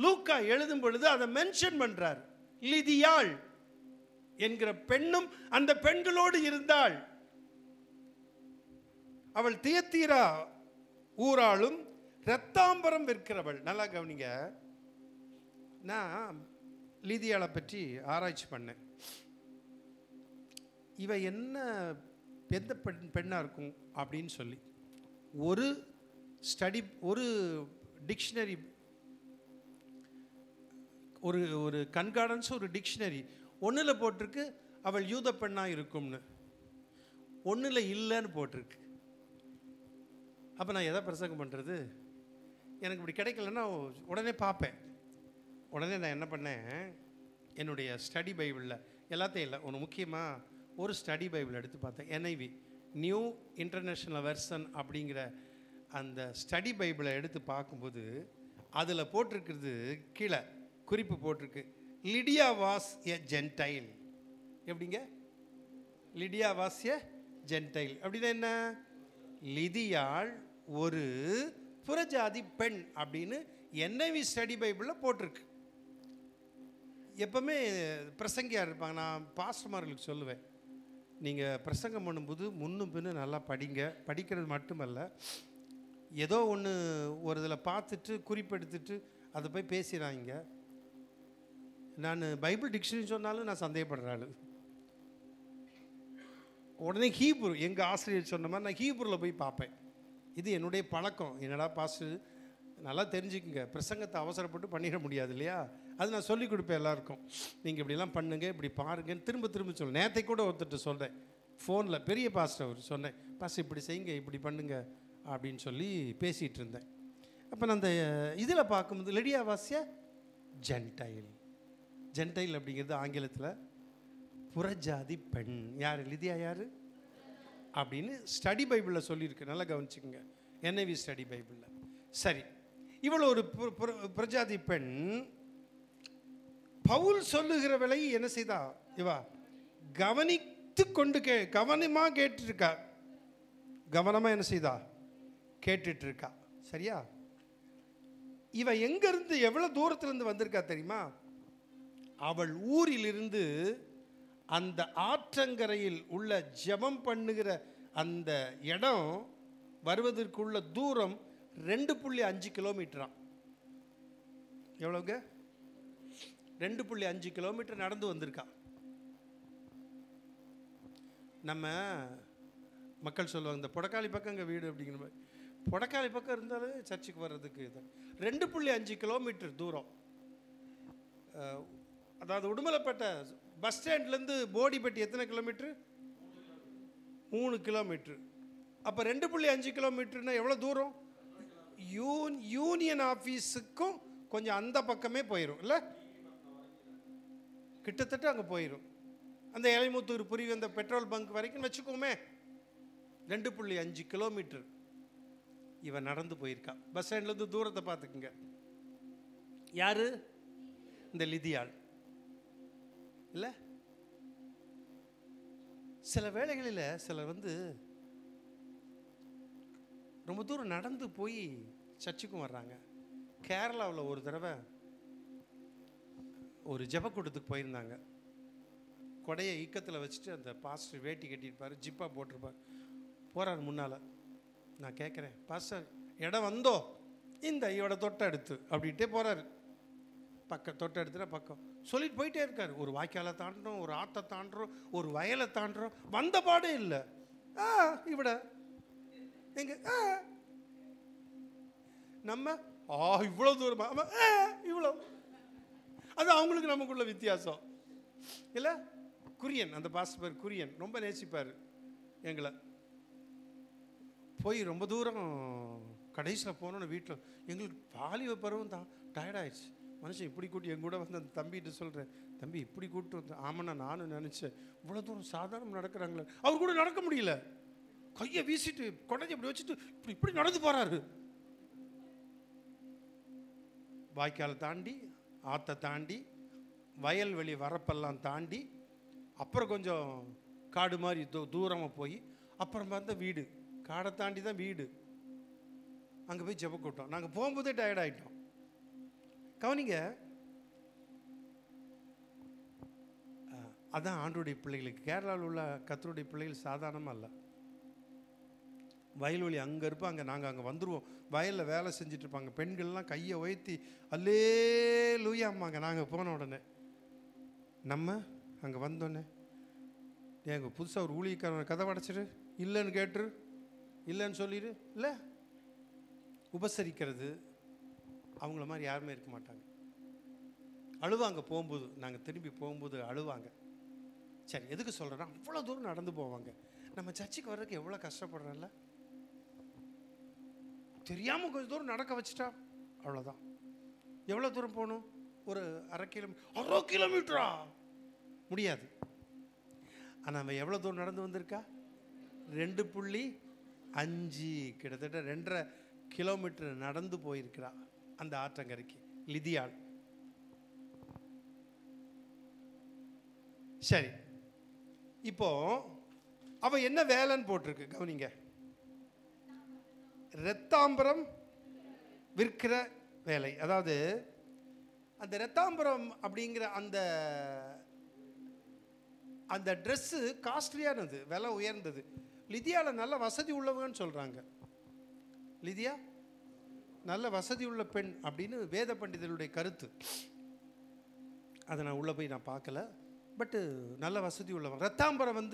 லூக்கா எழுதும் பொழுது அதை மென்ஷன் பண்றார். லீதியாள் என்கிற பெண்ணும் அந்த பெண்களோடு இருந்தாள். அவள் தியத்தீரா ஊராளும் இரத்தாம்பரம் விற்கிறவள். நல்லா கவனிங்க. நான் லீதியாளை பற்றி ஆராய்ச்சி பண்ணேன். இவ என்ன எந்த பெண்ணாக இருக்கும் அப்படின்னு சொல்லி ஒரு டிக்ஷனரி, ஒரு கண்கார்டன்ஸ், ஒரு டிக்ஷனரி ஒன்றில் போட்டிருக்கு அவள் யூத பெண்ணாக இருக்கும்னு, ஒன்றில் இல்லைன்னு போட்டிருக்கு. அப்போ நான் எதை பிரசங்கம் பண்ணுறது? எனக்கு இப்படி கிடைக்கலன்னா உடனே பார்ப்பேன். உடனே நான் என்ன பண்ணேன், என்னுடைய ஸ்டடி பைபிளில் எல்லாத்தையும் இல்லை, ஒன்று முக்கியமாக ஒரு ஸ்டடி பைபிள் எடுத்து பார்த்தேன். NIV, நியூ இன்டர்நேஷ்னல் வெர்ஷன் அப்படிங்கிற அந்த ஸ்டடி பைபிளை எடுத்து பார்க்கும்போது அதில் போட்டிருக்கிறது கீழே குறிப்பு போட்டிருக்கு, லிடியா வாஸ் எ ஜென்டைல். எப்படிங்க? லிடியா வாஸ் எ ஜென்டைல் அப்படின்னா என்ன? லிதியாள் ஒரு புறஜாதி பெண் அப்படின்னு NIV ஸ்டடி பைபிளில் போட்டிருக்கு. எப்பவுமே பிரசங்கியாக இருப்பாங்க. நான் பாஸ்டர்மார்களுக்கு சொல்லுவேன், நீங்கள் பிரசங்கம் பண்ணும்போது முன்னும் பின்னும் நல்லா படிங்க. படிக்கிறது மட்டுமல்ல, ஏதோ ஒன்று ஒரு இதில் பார்த்துட்டு குறிப்பெடுத்துட்டு அதை போய் பேசுகிறாங்க. நான் பைபிள் டிக்ஷனரி சொன்னாலும் நான் சந்தேகப்படுற ஆள். உடனே ஹீப்ரு, எங்கள் ஆசிரியர் சொன்ன மாதிரி நான் ஹீப்ருவில் போய் பார்ப்பேன். இது என்னுடைய பழக்கம். என்னடா பாஸ்டர், நல்லா தெரிஞ்சுக்குங்க, பிரசங்கத்தை அவசரப்பட்டு பண்ணிட முடியாது இல்லையா? அது நான் சொல்லிக் கொடுப்பேன் எல்லாருக்கும். நீங்கள் இப்படிலாம் பண்ணுங்க, இப்படி பாருங்கன்னு திரும்ப திரும்ப சொல்ல. நேற்றை கூட ஒருத்தர்கிட்ட சொல்கிறேன் ஃபோனில், பெரிய பாஸ்டர் அவர் சொன்னேன், பாஸ்டர் இப்படி செய்யுங்க, இப்படி பண்ணுங்க அப்படின்னு சொல்லி பேசிகிட்டு இருந்தேன். அப்போ நான் அந்த இதில் பார்க்கும்போது Lydia was a gentile. Gentile அப்படிங்கிறது ஆங்கிலத்தில் புறஜாதி பெண். யார்? லிதியா யார் அப்படின்னு ஸ்டடி பைபிளில் சொல்லியிருக்கு. நல்லா கவனிச்சுக்கோங்க, NIV ஸ்டடி பைபிளில். சரி, இவ்வளோ ஒரு புறஜாதி பெண் பவுல் சொல்லுகிற விலையை என்ன செய்தா? இவா கவனித்து கொண்டு கவனமாக கேட்டுருக்கா. கவனமாக என்ன செய்தா? கேட்டுட்டு இருக்கா. சரியா? இவ எங்கிருந்து எவ்வளோ தூரத்திலிருந்து வந்திருக்கா தெரியுமா? அவள் ஊரிலிருந்து அந்த ஆற்றங்கரையில் உள்ள ஜெபம் பண்ணுகிற அந்த இடம் வருவதற்குள்ள தூரம் 2.5 கிலோமீட்டராம். எவ்வளோங்க? 2.5 கிலோமீட்டர் நடந்து வந்திருக்கா. நம்ம மக்கள் சொல்லுவாங்க, இந்த பொடக்காளி பக்கம் எங்கள் வீடு அப்படிங்கிற மாதிரி. பொடக்காளி பக்கம் இருந்தாலும் சர்ச்சுக்கு வர்றதுக்கு 2.5 கிலோமீட்டர் தூரம். அதாவது உடுமலைப்பேட்டை பஸ் ஸ்டாண்ட்லேருந்து போடிப்பட்டி எத்தனை கிலோமீட்ரு? 3 கிலோமீட்ரு. அப்போ 2.5 கிலோமீட்டர்னா எவ்வளோ தூரம்? யூனியன் ஆஃபீஸுக்கும் கொஞ்சம் அந்த பக்கமே போயிடும் இல்லை? கிட்டத்தட்ட அங்கே போயிடும். அந்த இளைமுத்தூர் புரிவு அந்த பெட்ரோல் பங்க் வரைக்கும் வச்சுக்கோமே, 2.5 கிலோமீட்டர் இவன் நடந்து போயிருக்கா. பஸ் ஸ்டாண்ட்லேருந்து தூரத்தை பார்த்துக்குங்க. யாரு? இந்த லிதியாள் இல்லை? சில வேளைகளில் சிலர் ரொம்ப தூரம் நடந்து போய் சர்ச்சுக்கும் வர்றாங்க. கேரளாவில் ஒரு தடவை ஒரு ஜெபக்கூட்டத்துக்கு போயிருந்தாங்க. கொடையை இக்கத்தில் வச்சுட்டு அந்த பாஸ்டர் வேட்டி கட்டியிருப்பார், ஜிப்பா போட்டிருப்பார். போகிறார் முன்னால். நான் கேட்குறேன், பாஸ்டர் இடம் வந்தோ? இந்த இவட தொட்டை எடுத்து அப்படின்ட்டே போகிறாரு. பக்கம் தொட்டை எடுத்துகிற பக்கம் சொல்லிட்டு போயிட்டே இருக்கார். ஒரு வாய்க்காலை தாண்டுறோம், ஒரு ஆற்றை தாண்டுறோம், ஒரு வயலை தாண்டுறோம், வந்த பாடே இல்லை. இவிட எங்க நம்ம இவ்வளோ தூரமா? இவ்வளோ. அது அவங்களுக்கு நமக்குள்ள வித்தியாசம் இல்லை? குரியன், அந்த பாஸ்டர் பேர் குரியன், ரொம்ப நேசிப்பார் எங்களை. போய் ரொம்ப தூரம் கடைசியில் போனோன்னு வீட்டில் எங்களுக்கு வாலிப பருவம் தான் டயர்டாயிடுச்சு. மனுஷன் இப்படி கூட்டி என் கூட வந்து அந்த தம்பிகிட்ட சொல்கிறேன், தம்பி இப்படி கூப்பிட்டு வந்து. ஆமாண்ணா நானும் நினச்சேன், இவ்வளோ தூரம் சாதாரணம் நடக்கிறாங்களே. அவர் கூட நடக்க முடியல, கையை வீசிட்டு கொடையை இப்படி வச்சுட்டு இப்படி இப்படி நடந்து போகிறாரு. வாய்க்கால் தாண்டி, ஆற்றை தாண்டி, வயல்வெளி வரப்பெல்லாம் தாண்டி, அப்புறம் கொஞ்சம் காடு மாதிரி தூரமாக போய் அப்புறம் பார்த்தா வீடு. காடை தாண்டி தான் வீடு. அங்கே போய் ஜெப கூட்டம். நாங்கள் போகும்போதே டயர்ட் ஆகிட்டோம். கவனிங்க, அதான் ஆண்டோடைய பிள்ளைகளுக்கு. கேரளாவில் உள்ள கர்த்தருடைய பிள்ளைகள் சாதாரணமாக இல்லை. வயல்வெளி அங்கே இருப்போம், அங்கே நாங்கள் அங்கே வந்துடுவோம். வயலில் வேலை செஞ்சுட்டு இருப்பாங்க. பெண்கள்லாம் கையை உயர்த்தி அல்லே லூயாம்மாங்க. நாங்கள் போன உடனே நம்ம அங்கே வந்தோடனே, எங்கள் புதுசாக ஒரு ஊழியக்காரன் கதை அடைச்சிடு, இல்லைன்னு கேட்டுரு, இல்லைன்னு சொல்லிடு, இல்லை உபசரிக்கிறது. அவங்கள மாதிரி யாருமே இருக்க மாட்டாங்க. அழுவாங்க போகும்போது, நாங்கள் திரும்பி போகும்போது அழுவாங்க. சரி, எதுக்கு சொல்கிறேன்னா, அவ்வளோ தூரம் நடந்து போவாங்க. நம்ம சர்ச்சுக்கு வர்றதுக்கு எவ்வளோ கஷ்டப்படுறோம்ல. தெரியாமல் கொஞ்சம் தூரம் நடக்க வச்சுட்டா அவ்வளோதான். எவ்வளோ தூரம் போகணும்? ஒரு அரை கிலோமீட்டரா? முடியாது. ஆனால் நம்ம எவ்வளோ தூரம் நடந்து வந்திருக்கா? 2.5, கிட்டத்தட்ட 2.5 கிலோமீட்டர் நடந்து போயிருக்கிறா. அந்த ஆற்றங்கரைக்கு, லிதியாள். சரி, இப்போ அவ என்ன வேலைன்னு போட்டிருக்கு கவனிங்க. இரத்தாம்பரம் விற்கிற வேலை. அதாவது அந்த இரத்தாம்பரம் அப்படிங்கிற அந்த அந்த ட்ரெஸ்ஸு காஸ்ட்லியானது, விலை உயர்ந்தது. லிதியாவில் நல்ல வசதி உள்ளவங்கன்னு சொல்கிறாங்க. லிதியா நல்ல வசதி உள்ள பெண் அப்படின்னு வேத பண்டிதர்களுடைய கருத்து. அதை நான் உள்ளே போய் நான் பார்க்கல. பட்டு நல்ல வசதி உள்ளவங்க. இரத்தாம்பரம்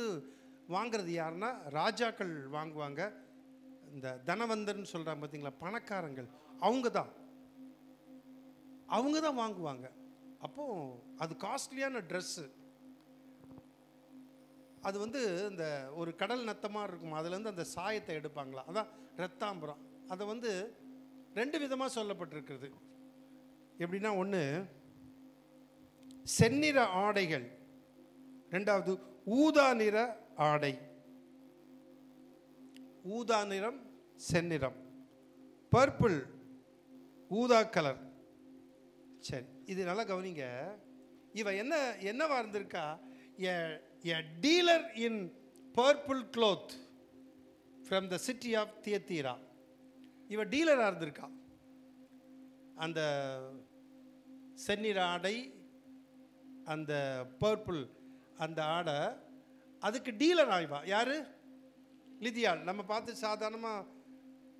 வாங்கிறது யாருன்னா ராஜாக்கள் வாங்குவாங்க. இந்த தனவந்தர்னு சொல்கிறாங்க பார்த்தீங்களா, பணக்காரங்கள், அவங்க தான் வாங்குவாங்க. அப்போது அது காஸ்ட்லியான ட்ரெஸ்ஸு. அது இந்த ஒரு கடல் நத்தமாக இருக்கும், அதுலேருந்து அந்த சாயத்தை எடுப்பாங்களா, அதான் இரத்தாம்பரம். அதை ரெண்டு விதமாக சொல்லப்பட்டிருக்கிறது. எப்படின்னா, ஒன்று செந்நிற ஆடைகள், ரெண்டாவது ஊதா நிற ஆடை. ஊதா நிறம், செந்நிறம், பர்பிள், ஊதா கலர். சரி, இது நல்லா கவனிங்க. இவ என்னவா இருந்திருக்கா? A dealer in purple cloth from the city of Thyatira. இவ டீலராக இருந்திருக்கா. அந்த செந்நிற ஆடை, அந்த பர்பிள் அந்த ஆடை, அதுக்கு டீலர் ஆய்வா. யாரு? லிதியாள். நம்ம பார்த்து சாதாரணமாக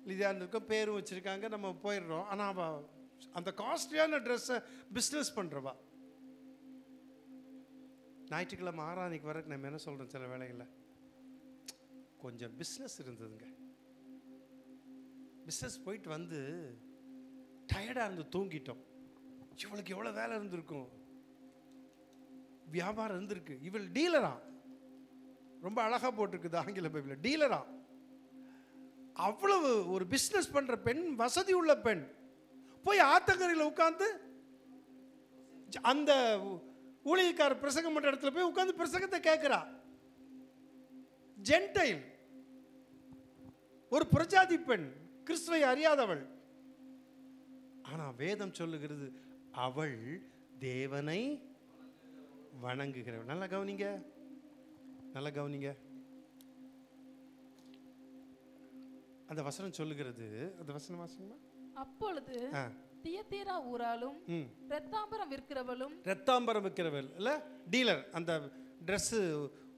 லிதியாள் இருக்கோம், பேரும் வச்சுருக்காங்க, நம்ம போயிடுறோம். ஆனால் அவள் அந்த காஸ்ட்லியான ட்ரெஸ்ஸை பிஸ்னஸ் பண்ணுறவா. ஞாயிற்றுக்கிழமை ஆறானிக்கு வரைக்கும் நம்ம என்ன சொல்கிறோம், சில வேளைகளில் கொஞ்சம் பிஸ்னஸ் இருந்ததுங்க. பிஸ்னஸ் போயிட்டு டயர்டாக இருந்து தூங்கிட்டோம். இவளுக்கு எவ்வளோ வேலை இருந்திருக்கும், வியாபாரம் இருந்திருக்கு. இவள் டீலரா, ரொம்ப அழகாக போட்டிருக்குது ஆங்கில பைபிளில், டீலரா. அவ்வளவு ஒரு பிஸ்னஸ் பண்ணுற பெண், வசதி உள்ள பெண், போய் ஆத்தங்கரையில் உட்காந்து அந்த ஊழியக்கார பிரசங்கம் பண்ணுற இடத்துல போய் உட்காந்து பிரசங்கத்தை கேட்கிறா. ஜென்டைல், ஒரு புரஜாதி பெண், கிறிஸ்துவை அறியாதவள். ஆனா வேதம் சொல்லுகிறது அவள் தேவனை வணங்குகிறவள். நல்லா கவனிங்க, நல்லா கவனிங்க. அந்த வசனம் சொல்லுகிறது, அந்த வசனம் வாசிங்க. அப்பொழுது தியத்தீரா ஊராலும் இரத்தாம்பரம் விற்கிறவளும், இரத்தாம்பரம் விற்கிறவள் இல்ல டீலர், அந்த ட்ரெஸ்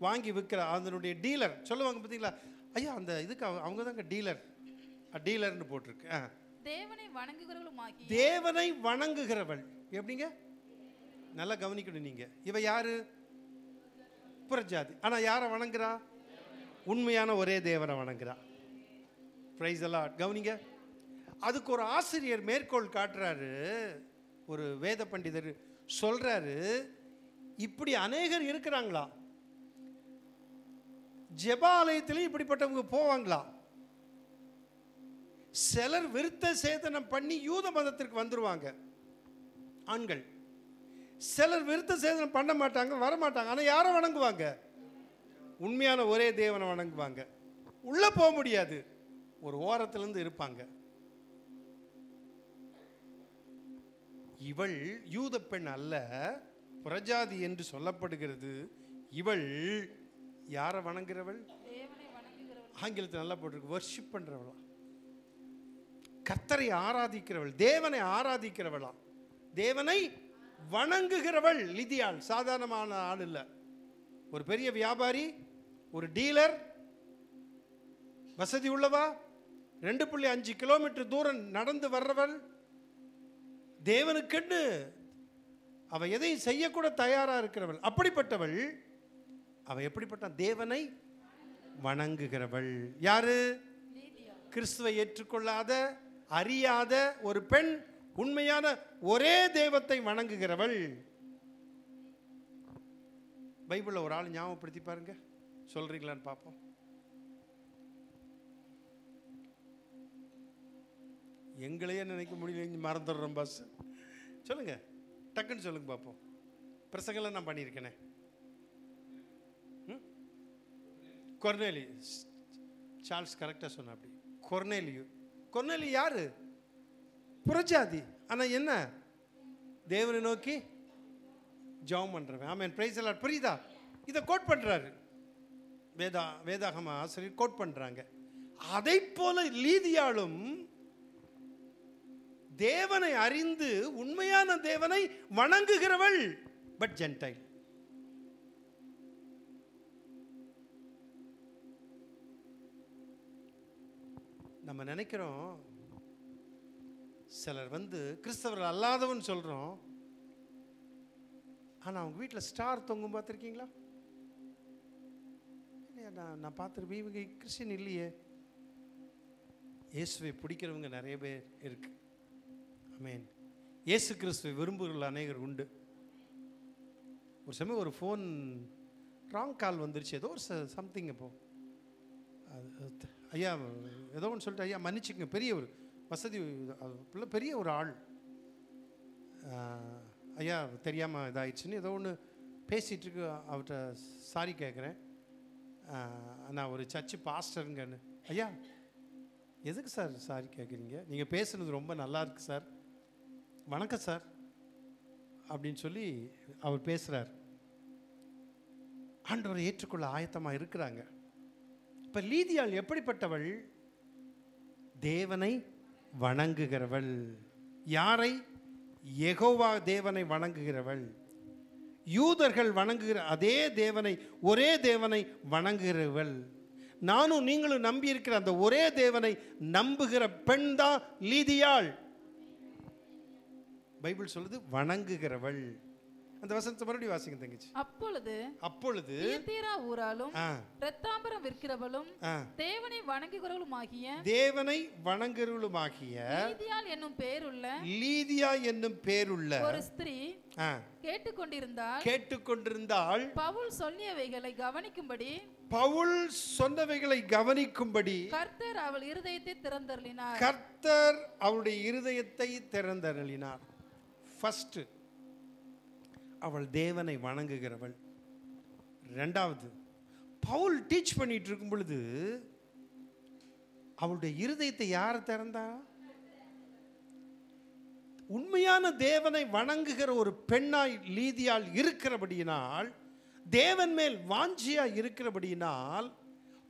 வாங்கி விற்கிற அதனுடைய டீலர் சொல்லுவாங்க பார்த்தீங்களா, ஐயா அந்த இதுக்கு அவங்க தாங்க டீலர், டீலர்னு போட்டிருக்கு. தேவனை வணங்குகிறவளுமாகி, தேவனை வணங்குகிறவள். எப்படிங்க? நல்லா கவனிக்கணும் நீங்க. இவ யாரு? புறஜாதி. ஆனா யாரை வணங்குறா? உண்மையான ஒரே தேவனை வணங்குறா. Praise the Lord. கவனிங்க, அதுக்கு ஒரு ஆசிரியர் மேற்கோள் காட்டுறாரு, ஒரு வேத பண்டிதர் சொல்றாரு, இப்படி அநேகர் இருக்கிறாங்களா, ஜெபாலயத்திலும் இப்படிப்பட்டவங்க போவாங்களா, சிலர் விருத்த சேதனம் பண்ணி யூத மதத்திற்கு வந்துருவாங்க ஆண்கள், சிலர் விருத்த சேதனம் பண்ண மாட்டாங்க, வர மாட்டாங்க. ஆனா யாரை வணங்குவாங்க? உண்மையான ஒரே தேவனை வணங்குவாங்க. உள்ள போக முடியாது, ஒரு ஓரத்திலிருந்து இருப்பாங்க. இவள் யூத பெண் அல்ல, புறஜாதி என்று சொல்லப்படுகிறது. இவள் யாரை வணங்குகிறவள்? ஆங்கிலத்தில் நல்லா போட்டிருக்கு, வர்ஷிப் பண்றவளா, கர்த்தரை ஆராதிக்கிறவள், தேவனை ஆராதிக்கிறவளா, தேவனை வணங்குகிறவள். லிதியாள் சாதாரணமான ஆள் இல்ல, ஒரு பெரிய வியாபாரி, ஒரு டீலர், வசதி உள்ளவா, 2.5 கிலோமீட்டர் தூரம் நடந்து வர்றவள், தேவனுக்கென்று அவ எதையும் செய்யக்கூட தயாரா இருக்கிறவள். அப்படிப்பட்டவள் அவ எப்படிப்பட்ட? தேவனை வணங்குகிறவள். யாரு? கிறிஸ்துவை ஏற்றுக்கொள்ளாத, அறியாத ஒரு பெண், உண்மையான ஒரே தெய்வத்தை வணங்குகிறவள். பைபிள்ல ஒரு ஆள் ஞாபகப்படுத்தி பாருங்க, சொல்றீங்களான்னு பார்ப்போம். எங்களையே நினைக்க முடியல, மறந்துடுறோம் பாஸ். சொல்லுங்க, டக்குன்னு சொல்லுங்க பார்ப்போம். பிரசங்கெல்லாம் நான் பண்ணியிருக்கேனே. கொர்னேலி, சார்ல்ஸ் கரெக்டாக சொன்ன. அப்படி கொர்னேலியு. கொர்னேலி யாரு? புறஜாதி. ஆனால் என்ன, தேவனை நோக்கி ஜெபம் பண்ணுறவன். ஆமென், பிரைஸ் தி லார்ட். புரியுதா? இதை கோட் பண்ணுறாரு வேதாகம ஆசிரியர் கோட் பண்ணுறாங்க. அதை போல லீதியாளும் தேவனை அறிந்து உண்மையான தேவனை வணங்குகிறவள், பட் ஜென்டைல். நம்ம நினைக்கிறோம் சிலர் கிறிஸ்தவர்கள் அல்லாதவன் சொல்றோம், ஆனா அவங்க வீட்டில் ஸ்டார் தொங்கும் பார்த்துருக்கீங்களா? நான் பார்த்துருப்பேன், இவங்க கிறிஸ்டின் இல்லையே. இயேசுவை பிடிக்கிறவங்க நிறைய பேர் இருக்கு. ஆமென். இயேசு கிறிஸ்துவை விரும்புகிற அநேகர் உண்டு. ஒரு சமயம் ஒரு ஃபோன் ராங் கால் வந்துருச்சு, ஏதோ ஒரு சம்திங். இப்போ ஐயா ஏதோ ஒன்று சொல்லிட்டு, ஐயா மன்னிச்சுங்க, பெரிய ஒரு வசதி பெரிய ஒரு ஆள், ஐயா தெரியாமல் இதாகிடுச்சுன்னு ஏதோ ஒன்று பேசிகிட்டு இருக்கு. அவர்கிட்ட சாரி கேட்குறேன், நான் ஒரு சர்ச்சு பாஸ்டருங்கன்னு. ஐயா எதுக்கு சார் சாரி கேட்குறீங்க? நீங்கள் பேசுனது ரொம்ப நல்லா இருக்கு சார், வணக்கம் சார் அப்படின்னு சொல்லி அவர் பேசுகிறார். ஆண்டவரை ஏற்றுக்கொள்ள ஆயத்தமாக இருக்கிறாங்க. இப்போ லீதியாள் எப்படிப்பட்டவள்? தேவனை வணங்குகிறவள். யாரை? யெகோவா தேவனை வணங்குகிறவள். யூதர்கள் வணங்குகிற அதே தேவனை, ஒரே தேவனை வணங்குகிறவள். நானும் நீங்களும் நம்பி இருக்கிற அந்த ஒரே தேவனை நம்புகிற பெண் தான் லீதியாள். பைபிள் சொல்லுது வணங்குகிறவள். அந்த வசனத்தை மறுபடியும் வாசிங்க தங்கச்சி. அப்பொழுது தியத்தீரா ஊராலும் இரத்தாம்பரம் விற்கிறவளும் தேவனை வணங்குகிறவளுமாகிய லீதியா என்னும் பேருள்ள ஒரு ஸ்திரீ கேட்டுக்கொண்டிருந்தாள். பவுல் சொன்னவைகளை கவனிக்கும்படி கர்த்தர் அவள் இருதயத்தை திறந்தருளினார். கர்த்தர் அவளுடைய இருதயத்தை திறந்தருளினார். ஃபர்ஸ்ட் அவள் தேவனை வணங்குகிறவள். ரெண்டாவது, பவுல் டீச் பண்ணிட்டு இருக்கும் பொழுது அவளுடைய இருதயத்தை யார் திறந்தா? உண்மையான தேவனை வணங்குகிற ஒரு பெண்ணாய் லீதியாள் இருக்கிறபடியினால், தேவன் மேல் வாஞ்சியா இருக்கிறபடியினால்,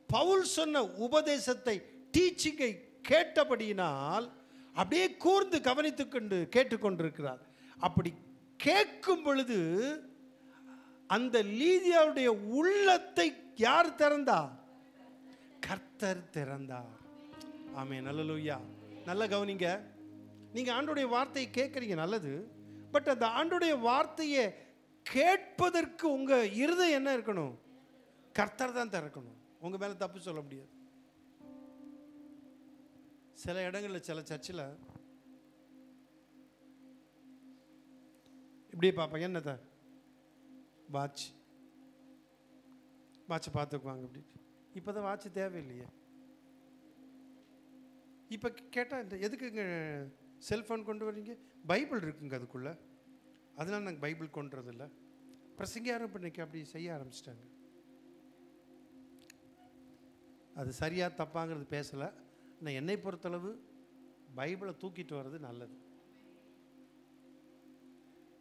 பவுல் சொன்ன உபதேசத்தை டீச்சிங்கை கேட்டபடியினால் அப்படியே கூர்ந்து கவனித்துக்கொண்டு கேட்டுக்கொண்டிருக்கிறார். அப்படி கேட்கும் பொழுது அந்த லீதியாவுடைய உள்ளத்தை யார் திறந்தா? கர்த்தர் திறந்தார். ஆமென், அல்லேலூயா. நல்ல கவனிங்க. நீங்க ஆண்டவருடைய வார்த்தையை கேட்குறீங்க, நல்லது. பட் அந்த ஆண்டவருடைய வார்த்தையை கேட்பதற்கு உங்க இருதயம் என்ன இருக்கணும்? கர்த்தர் தான் திறக்கணும். உங்க மேல தப்பு சொல்ல முடியாது. சில இடங்களில், சில சர்ச்சில் இப்படியே பார்ப்பாங்க, என்னத வாட்சை பார்த்துக்குவாங்க. அப்படி இப்போ தான் வாட்ச் தேவையில்லையே. இப்போ கேட்டால் இந்த எதுக்குங்க செல்ஃபோன் கொண்டு வரீங்க? பைபிள் இருக்குங்க அதுக்குள்ளே, அதனால நாங்கள் பைபிள் கொண்டுறதில்ல. பிரசங்கியாரும் இப்போ இன்னைக்கு அப்படி செய்ய ஆரம்பிச்சிட்டாங்க. அது சரியாக தப்பாங்கிறது பேசலை. ஆனால் என்னை பொறுத்தளவு பைபிளை தூக்கிட்டு வர்றது நல்லது.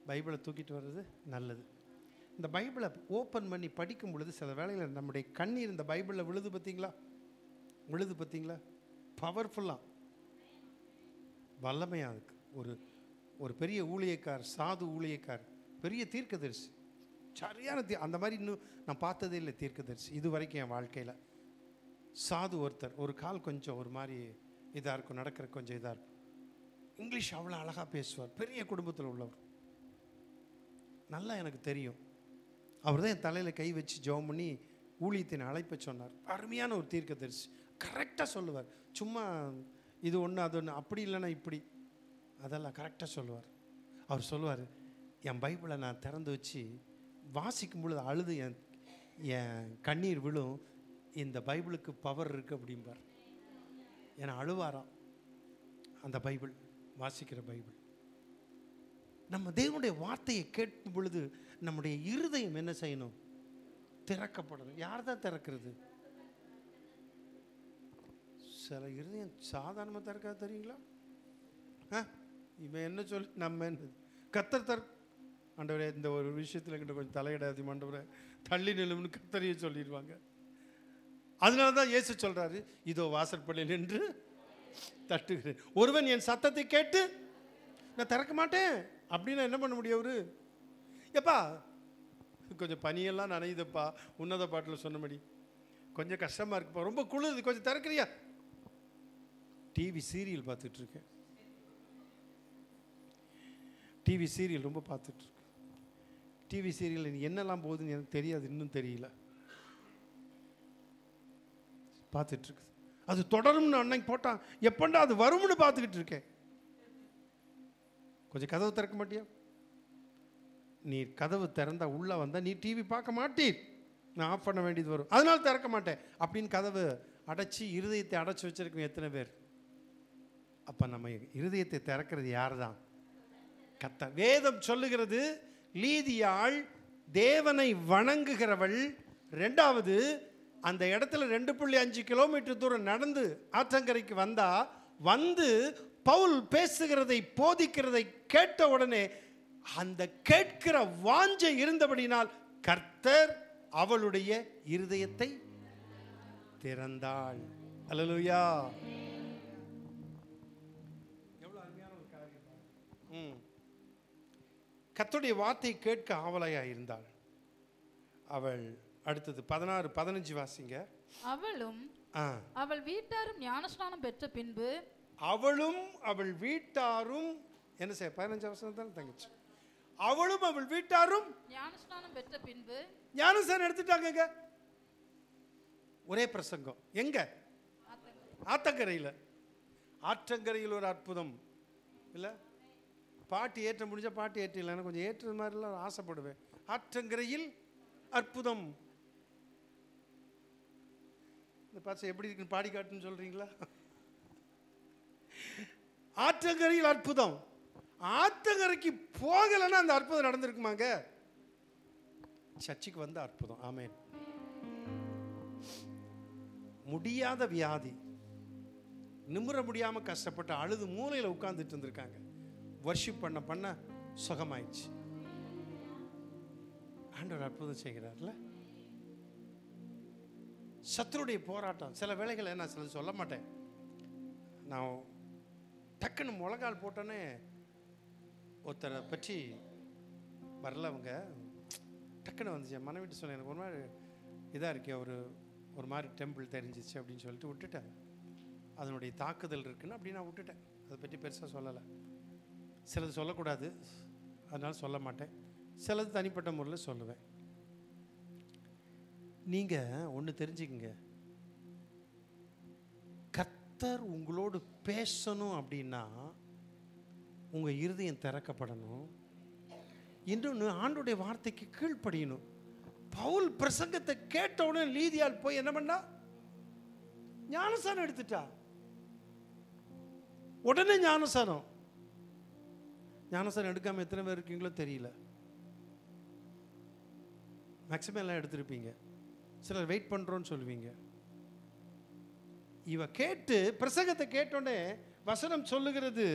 பைபிளை தூக்கிட்டு வர்றது நல்லது. இந்த பைபிளை ஓப்பன் பண்ணி படிக்கும் பொழுது சில வேளையில் நம்முடைய கண்ணீர் இந்த பைபிளில் விழுது பார்த்தீங்களா? பவர்ஃபுல்லாக, வல்லமையாக இருக்கு. ஒரு பெரிய ஊழியக்கார், சாது ஊழியக்கார், பெரிய தீர்க்கதரிசி, சரியான அந்த மாதிரி இன்னும் நான் பார்த்ததே இல்லை தீர்க்கதரிசி இது வரைக்கும் என் வாழ்க்கையில். சாது ஒருத்தர், ஒரு கால் கொஞ்சம் ஒரு மாதிரி இதாக இருக்கும், நடக்கிற கொஞ்சம் இதாக இருக்கும். இங்கிலீஷ் அவ்வளோ அழகாக பேசுவார். பெரிய குடும்பத்தில் உள்ளவர், நல்லா எனக்கு தெரியும். அவர் தான் என் தலையில் கை வச்சு ஜெபம் பண்ணி ஊழியத்தின் அழைப்பை சொன்னார். அருமையான ஒரு தீர்க்கதரிசி, கரெக்டாக சொல்லுவார். சும்மா இது ஒன்று அது ஒன்று, அப்படி இல்லைன்னா இப்படி, அதெல்லாம் கரெக்டாக சொல்லுவார். அவர் சொல்லுவார், என் பைபிளை நான் திறந்து வச்சு வாசிக்கும் பொழுது அழுது என் கண்ணீர் விழும். இந்த பைபிளுக்கு பவர் இருக்குது அப்படிம்பார். ஏன்னா அழுவாராம் அந்த பைபிள், வாசிக்கிற பைபிள். நம்ம தேவனுடைய வார்த்தையை கேட்கும் பொழுது நம்முடைய இருதயம் என்ன செய்யணும்? திறக்கப்படணும். யார் தான் திறக்கிறது? சில இருதயம் சாதாரணமாக திறக்காது, தெரியுங்களா? இவன் என்ன சொல்லி நம்ம என்ன கத்தர் ஆண்டவரே இந்த ஒரு விஷயத்தில் என்கிட்ட கொஞ்சம் தலையிடாது ஆண்டவரே, தள்ளி நிலும்னு கத்தரையே சொல்லிடுவாங்க. அதனால தான் இயேசு சொல்றாரு, இதோ வாசற்படியில் நின்று தட்டுகிறேன், ஒருவன் என் சத்தத்தை கேட்டு நான் திறக்க மாட்டேன் அப்படின்னு என்ன பண்ண முடியும்? அவரு எப்பா கொஞ்சம் பனியெல்லாம் நனையுதுப்பா, உன்னத பாட்டில் சொன்னபடி கொஞ்சம் கஷ்டமா இருக்குப்பா, ரொம்ப குளிருது, கொஞ்சம் திறக்கிறியா? டிவி சீரியல் பார்த்துட்டு இருக்கேன், டிவி சீரியல் ரொம்ப பார்த்துட்டு இருக்கேன். டிவி சீரியல் என்னெல்லாம் போகுதுன்னு எனக்கு தெரியாது, இன்னும் தெரியல, பார்த்துட்டு இருக்கு. அது தொடரும்னு அன்னைக்கு போட்டான், எப்பண்டா அது வரும்னு பார்த்துக்கிட்டு இருக்கேன். கொஞ்சம் கதவு திறக்க மாட்டியா? நீ கதவு திறந்தா உள்ள வந்தா நீ டிவி பார்க்க மாட்டீர், நான் ஆஃப் பண்ண வேண்டியது வரும், அதனால திறக்க மாட்டேன் அப்படின்னு கதவு அடைச்சி இருதயத்தை அடைச்சி வச்சிருக்கோம் எத்தனை பேர்? அப்ப நம்ம இருதயத்தை திறக்கிறது யார் தான்? கர்த்தர். வேதம் சொல்லுகிறது லீதியாள் தேவனை வணங்குகிறவள். ரெண்டாவது, அந்த இடத்துல 2.5 கிலோமீட்டர் தூரம் நடந்து ஆற்றங்கரைக்கு வந்து பவுல் பேசுகிறதை போதிக்கிறதை கேட்ட உடனே அந்த கேட்கிற வாஞ்சை இருந்தபடினால் கர்த்தர் அவளுடைய இருதயத்தை திறந்தாள். அல்லேலூயா. எவ்வளவு அருமையான ஒரு காரியம். கர்த்தருடைய வார்த்தை கேட்க ஆவலாயா இருந்தாள் அவள். அடுத்தது 16, 15 வாசிங்க. அவளும் அவள் வீட்டாரும் ஞானஸ்நானம் பெற்ற பின்பு, அவளும் அவள் வீட்டாரும் என்ன செய்ய 15 வருஷம் தான் தங்கச்சி. அவளும் அவள் வீட்டாரும் ஞானஸ்நானம் பெற்ற பின்பு ஞானஸ்நானம் எடுத்துட்டாங்க. ஒரே பிரசங்கம் எங்க? ஆத்தங்கரையில். ஆற்றங்கரையில் ஒரு அற்புதம் இல்ல? பாட்டு ஏற்ற முடிஞ்சா பாட்டு ஏற்றிடலாம், கொஞ்சம் ஏற்றுற மாதிரிலாம் ஆசைப்படுவேன். ஆற்றங்கரையில் அற்புதம். இந்த பாட்டு எப்படி இருக்குன்னு பாடி காட்டுன்னு சொல்றீங்களா? ஆற்றங்கரையில் அற்புதம். ஆற்றங்கரைக்கு போகலன்னா அந்த அற்புதம் நடந்திருக்குமாங்க? சர்ச்சுக்கு வந்த அற்புதம். ஆமென். முடியாத வியாதி, நிமிர முடியாம கஷ்டப்பட்டு அழுது மூலையில் உட்கார்ந்துட்டு இருந்திருக்காங்க. வர்ஷிப் பண்ண பண்ண சுகமாயிடுச்சு. ஆண்டவர் அற்புதம் செய்கிறார்ல. சத்துருடைய போராட்டம் சில வேளைகளை நான் சில சொல்ல மாட்டேன். நான் டக்குன்னு முழங்கால் போட்டோன்னே ஒருத்தரை பற்றி வரல, அவங்க டக்குன்னு வந்துச்சு. என் மனைவிட்டு சொன்னேன், எனக்கு ஒரு மாதிரி இதாக இருக்கே, ஒரு மாதிரி டெம்பிள் தெரிஞ்சிச்சு அப்படின்னு சொல்லிட்டு விட்டுட்டேன். அதனுடைய தாக்குதல் இருக்குன்னு அப்படி நான் விட்டுட்டேன். அதை பற்றி பெருசாக சொல்லலை. சிலது சொல்லக்கூடாது, அதனால சொல்ல மாட்டேன். சிலது தனிப்பட்ட முறையில் சொல்லுவேன். நீங்கள் ஒன்று தெரிஞ்சுக்கங்க, கர்த்தர் உங்களோடு பேசணும் அப்படின்னா உங்கள் இருதயம் திறக்கப்படணும். இன்னொன்று, ஆண்டோடைய வார்த்தைக்கு கீழ்ப்படியணும். பவுல் பிரசங்கத்தை கேட்டவுடனே லீதியால் போய் என்ன பண்ணா? ஞானசானம் எடுத்துட்டா. உடனே ஞானசானம். ஞானசானம் எடுக்காம எத்தனை பேர் இருக்கீங்களோ தெரியல. மேக்சிமம் எல்லாம் எடுத்திருப்பீங்க. சிலர் வெயிட் பண்றோன்னு சொல்லுவீங்க. இவ கேட்டு பிரசங்கத்தை கேட்டோடனே வசனம் சொல்லுகிறது,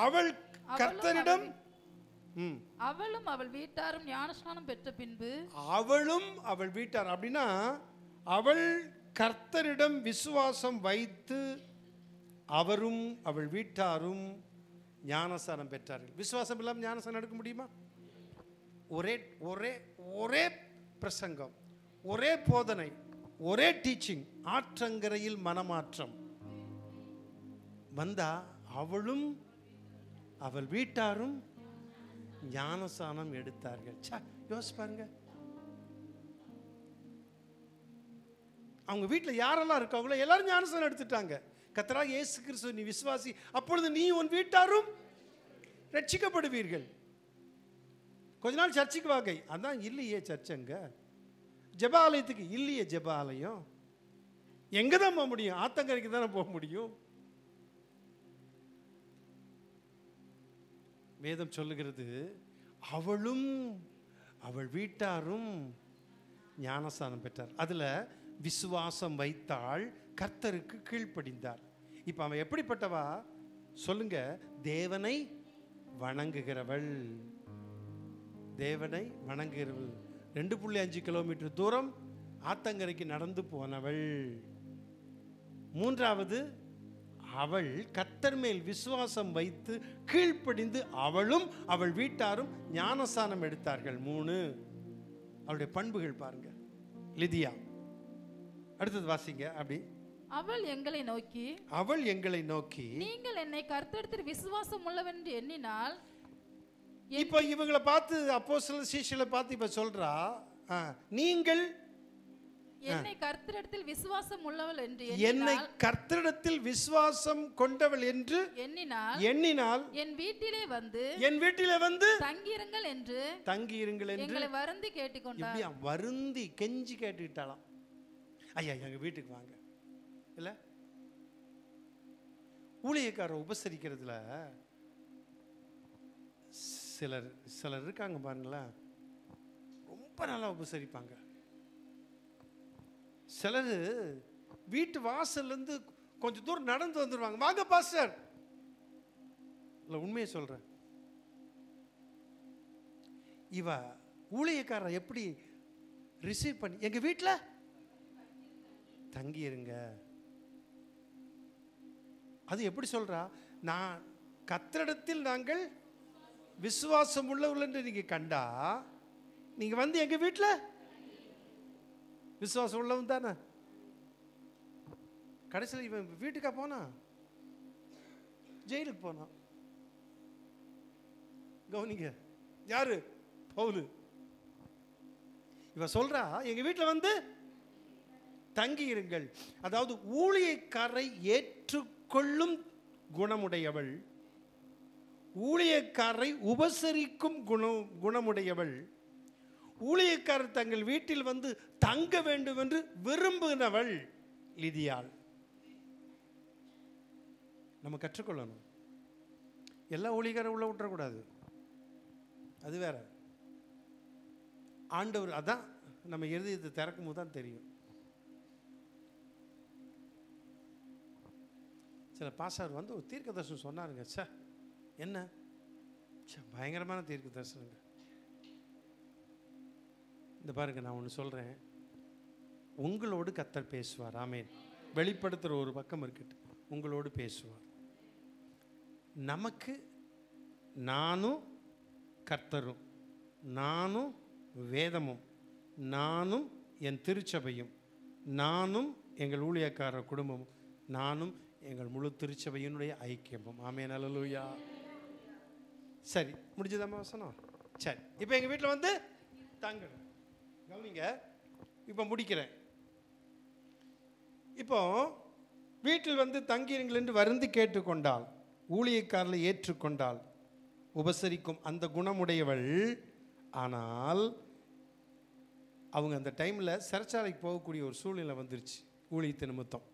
அவள் கர்த்தரிடம் அவளும் அவள் வீட்டாரும் ஞானஸ்நானம் பெற்ற பின்பு, அவளும் அவள் வீட்டார் அப்படின்னா அவள் கர்த்தரிடம் விசுவாசம் வைத்து அவரும் அவள் வீட்டாரும் ஞானஸ்நானம் பெற்றார்கள். விசுவாசம் இல்லாமல் ஞானஸ்நானம் எடுக்க முடியுமா? ஒரே ஒரே ஒரே பிரசங்கம், ஒரே போதனை, ஒரே டீச்சிங், ஆற்றங்கரையில் மனமாற்றம் வந்தா அவளும் அவள் வீட்டாரும் ஞானஸ்நானம் எடுத்தார்கள். யோசிச்சு பாருங்க, அவங்க வீட்டில் யாரெல்லாம் இருக்காங்களோ எல்லாரும் ஞானஸ்நானம் எடுத்துட்டாங்க. கர்த்தராகிய இயேசு கிறிஸ்து நீ விசுவாசி, அப்பொழுது நீ உன் வீட்டாரும் ரட்சிக்கப்படுவீர்கள். கொஞ்ச நாள் சர்ச்சுக்கு வாங்க, அதான் இல்லையே சர்ச்சங்க. ஜெப ஆலயத்துக்கு இல்லையே ஜெப ஆலயம். எங்க தான் போக முடியும்? ஆத்தங்கரைக்கு தானே போக முடியும். வேதம் சொல்லுகிறது, அவளும் அவள் வீட்டாரும் ஞானஸ்நானம் பெற்றார். அதுல விசுவாசம் வைத்தாள், கர்த்தருக்கு கீழ்ப்படிந்தார். இப்ப அவன் எப்படிப்பட்டவா? சொல்லுங்க, தேவனை வணங்குகிறவள். தேவனை வணங்குகிறவள். 2.5 கிலோமீட்டர் தூரம் ஆத்தங்கரைக்கு நடந்து போனவள். மூன்றாவது, அவள் கர்த்தர் மேல் விசுவாசம் வைத்து கீழ்ப்படிந்து அவளும் அவள் வீட்டாரும் ஞானஸ்நானம் எடுத்தார்கள். 3 அவளுடைய பண்புகள் பாருங்க. லிதியா. அடுத்தது வாசிங்க. அப்படி அவள் எங்களை நோக்கி நீங்கள் என்னை கர்த்தரிடத்தில் விசுவாசம் உள்ளவென்று எண்ணினால். இப்ப இவங்களை பார்த்து, அப்போஸ்தலர் சீஷர்களை பார்த்து இப்ப சொல்றா, நீங்கள் என்னை கர்த்தரிடத்தில் விசுவாசம் உள்ளவள் என்று என்னை கர்த்தரிடத்தில் விசுவாசம் கொண்டவள் என்று எண்ணினால் என் வீட்டிலே வந்து தங்கியிருங்கள் என்று எங்களை வருந்தி கேட்டுக்கொண்டார். வருந்தி கெஞ்சி கேட்டுக்கிட்டாலாம். ஐயா எங்க வீட்டுக்கு வாங்க. இல்ல ஊழியக்காரரை உபசரிக்கிறதுல சிலர் இருக்காங்க பாருங்களேன், ரொம்ப நல்லா உபசரிப்பாங்க. சிலர் வீட்டு வாசல்ல இருந்து கொஞ்சம் தூரம் நடந்து வந்துடுவாங்க, வாங்க பாஸ்டர். இல்ல உண்மையை சொல்றேன். இவ ஊழியக்காரர் எப்படி ரிசீவ் பண்ணி, எங்க வீட்டில் தங்கி இருங்க. அது எப்படி சொல்றா, நான் கர்த்தரிடத்தில் நாங்கள் விசுவாசம் உள்ளவர்கள் என்று நீங்க கண்டா, நீங்க வந்து எங்க வீட்டில் விசுவாசம் உள்ளவன் தானே. கடைசியில் இவன் வீட்டுக்கா போனா, ஜெயிலுக்கு போனான். கவனிங்க, யாரு? பவுலு. இவ சொல்றா, எங்க வீட்டில் வந்து தங்கி இருங்கள். அதாவது ஊழியக்காரரை ஏற்றுக்கொள்ளும் குணமுடையவள், ஊழியக்காரரை உபசரிக்கும் குணமுடையவள், ஊழியக்காரர் தங்கள் வீட்டில் வந்து தங்க வேண்டும் என்று விரும்பினவள் லிதியாள். நம்ம கற்றுக்கொள்ளணும். எல்லா ஊழியக்காரரும் உள்ள விட்டுறக்கூடாது, அது வேற. ஆண்டவர் அதான் நம்ம இருதயத்தை திறக்கும் போது தான் தெரியும். சில பாஸ்டர் வந்து ஒரு தீர்க்க தரிசனம் சொன்னாருங்க. சார் என்ன பயங்கரமான தீர்க்க தரிசனங்க. இந்த பாருங்க, நான் ஒன்று சொல்றேன், உங்களோடு கர்த்தர் பேசுவார். ஆமென். வெளிப்படுத்துற ஒரு பக்கம் இருக்கட்டும், உங்களோடு பேசுவார். நமக்கு நானும் கர்த்தரும், நானும் வேதமும், நானும் என் திருச்சபையும், நானும் எங்கள் ஊழியக்காரர் குடும்பமும், நானும் எங்கள் முழு திருச்சபையினுடைய ஐக்கியமும். ஆமென். அல்லேலூயா. சரி, முடிஞ்சதாம்மா வசனம்? சரி, இப்போ எங்கள் வீட்டில் வந்து தங்கணும். கவனிங்க, இப்போ முடிக்கிறேன். இப்போ வீட்டில் வந்து தங்கியிருங்கள் என்று வருந்தி கேட்டுக்கொண்டாள், ஊழியக்காரர்களை ஏற்றுக்கொண்டாள், உபசரிக்கும் அந்த குணமுடையவள். ஆனால் அவங்க அந்த டைமில் சிறைச்சாலைக்கு போகக்கூடிய ஒரு சூழ்நிலை வந்துருச்சு ஊழியத்து நிமித்தம்.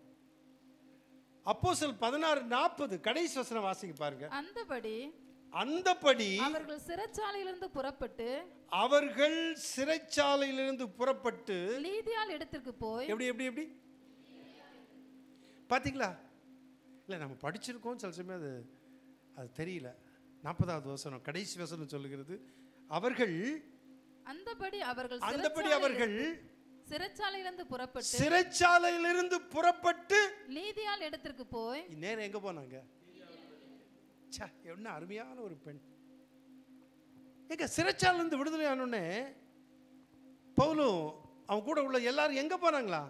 அப்போஸ்தலர் 16:40 கடைசி வசனம் வாசிங்க பாருங்க. அந்தபடி அவர்கள் சிறைச்சாலையிலிருந்து புறப்பட்டு லீதியாள் இடத்திற்கு போய், எப்படி பாத்தீங்களா? இல்லை, நம்ம படிச்சிருக்கோம், சில சமயம் அது தெரியல. 40வது வசனம் கடைசி வசனம் சொல்லுகிறது, அந்தபடி அவர்கள் சிறைச்சாலையிலிருந்து புறப்பட்டு லீதியாள் இடத்திற்கு போய், நேரம் எங்க போனாங்க? என்ன அருமையான ஒரு பெண். எங்க சிறைச்சாலையிலிருந்து விடுதலை ஆனோடனே பவுலும் அவன் கூட உள்ள எல்லாரும் எங்க போனாங்களா?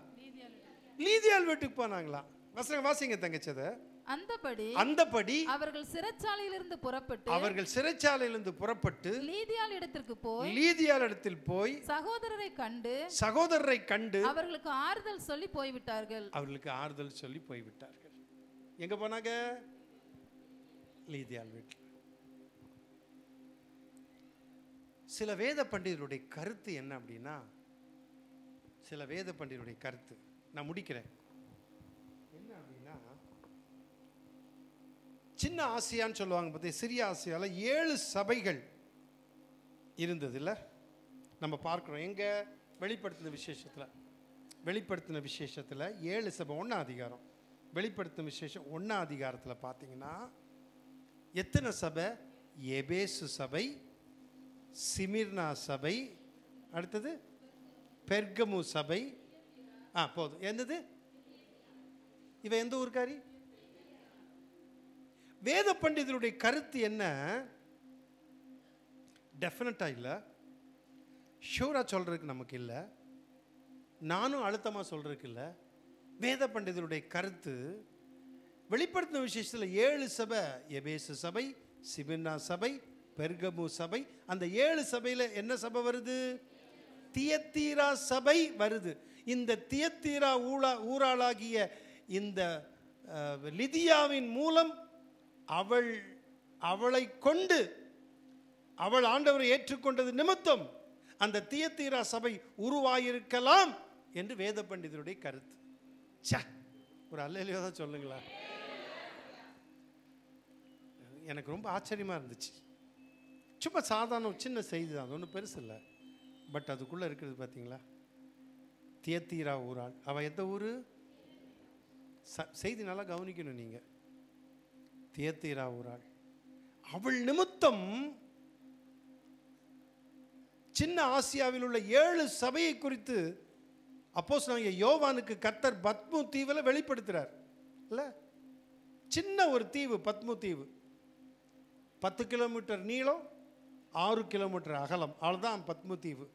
லீதியாள் வீட்டுக்கு போனாங்களா? வசனம் வாசிங்க தங்கச்சத. அந்தபடி அவர்கள் சிறைச்சாலையிலிருந்து புறப்பட்டு லீதியாள் இடத்தில் போய் சகோதரரை கண்டு அவர்களுக்கு ஆறுதல் சொல்லி போய்விட்டார்கள். எங்க போனாங்க? லீதியாள் வீட்டில். சில வேத பண்டிதருடைய கருத்து என்ன அப்படின்னா, நான் முடிக்கிறேன், என்ன அப்படின்னா, சின்ன ஆசியான்னு சொல்லுவாங்க பார்த்தியா, சிறிய ஆசியாவில் 7 சபைகள் இருந்தது இல்லை? நம்ம பார்க்குறோம் எங்க? வெளிப்படுத்தின விசேஷத்தில் 7 சபை. 1ஆம் அதிகாரம் வெளிப்படுத்தின விசேஷம் 1ஆம் அதிகாரத்தில் பார்த்தீங்கன்னா எத்தனை சபை? எபேசு சபை, சிமிர்னா சபை, அடுத்தது பெர்கமு சபை. போதும். என்னது? இவ எந்த ஊர்க்காரி? வேத பண்டிதருடைய கருத்து என்ன? டெஃபினட்டா இல்லை, ஷூரா சொல்றதுக்கு நமக்கு இல்லை, நானும் அழுத்தமாக சொல்றதுக்கு இல்லை. வேத பண்டிதருடைய கருத்து வெளிப்படுத்தின விசேஷத்தில் 7 சபை, எபேசு சபை, சிமிர்னா சபை, பெர்கமு சபை. அந்த 7 சபையில் என்ன சபை வருது? தியத்தீரா சபை வருது. இந்த தியத்தீரா ஊராளாகிய இந்த லிதியாவின் மூலம் அவளை கொண்டு அவள் ஆண்டவரை ஏற்றுக்கொண்டது நிமித்தம் அந்த தியத்தீரா சபை உருவாயிருக்கலாம் என்று வேத பண்டிதருடைய கருத்து. ஒரு அல்லேலூயா தான் சொல்லுங்களா. எனக்கு ரொம்ப ஆச்சரியமா இருந்துச்சு. சும்மா சாதாரண சின்ன செய்தி தான், ஒன்றும் பெருசு இல்லை. பட் அதுக்குள்ளே இருக்கிறது பார்த்தீங்களா? தியத்தீரா ஊராள். அவள் எந்த ஊர்? செய்தி நல்லா கவனிக்கணும் நீங்கள். தியத்தீரா ஊராள். அவள் நிமித்தம் சின்ன ஆசியாவில் உள்ள 7 சபையை குறித்து அப்போஸ்தலனாகிய யோவானுக்கு கர்த்தர் பத்மு தீவில் வெளிப்படுத்துகிறார். இல்லை, சின்ன ஒரு தீவு, பத்மு தீவு. 10 கிலோமீட்டர் நீளம், 6 கிலோமீட்டர் அகலம். அவ்வளோதான் பத்மு தீவு.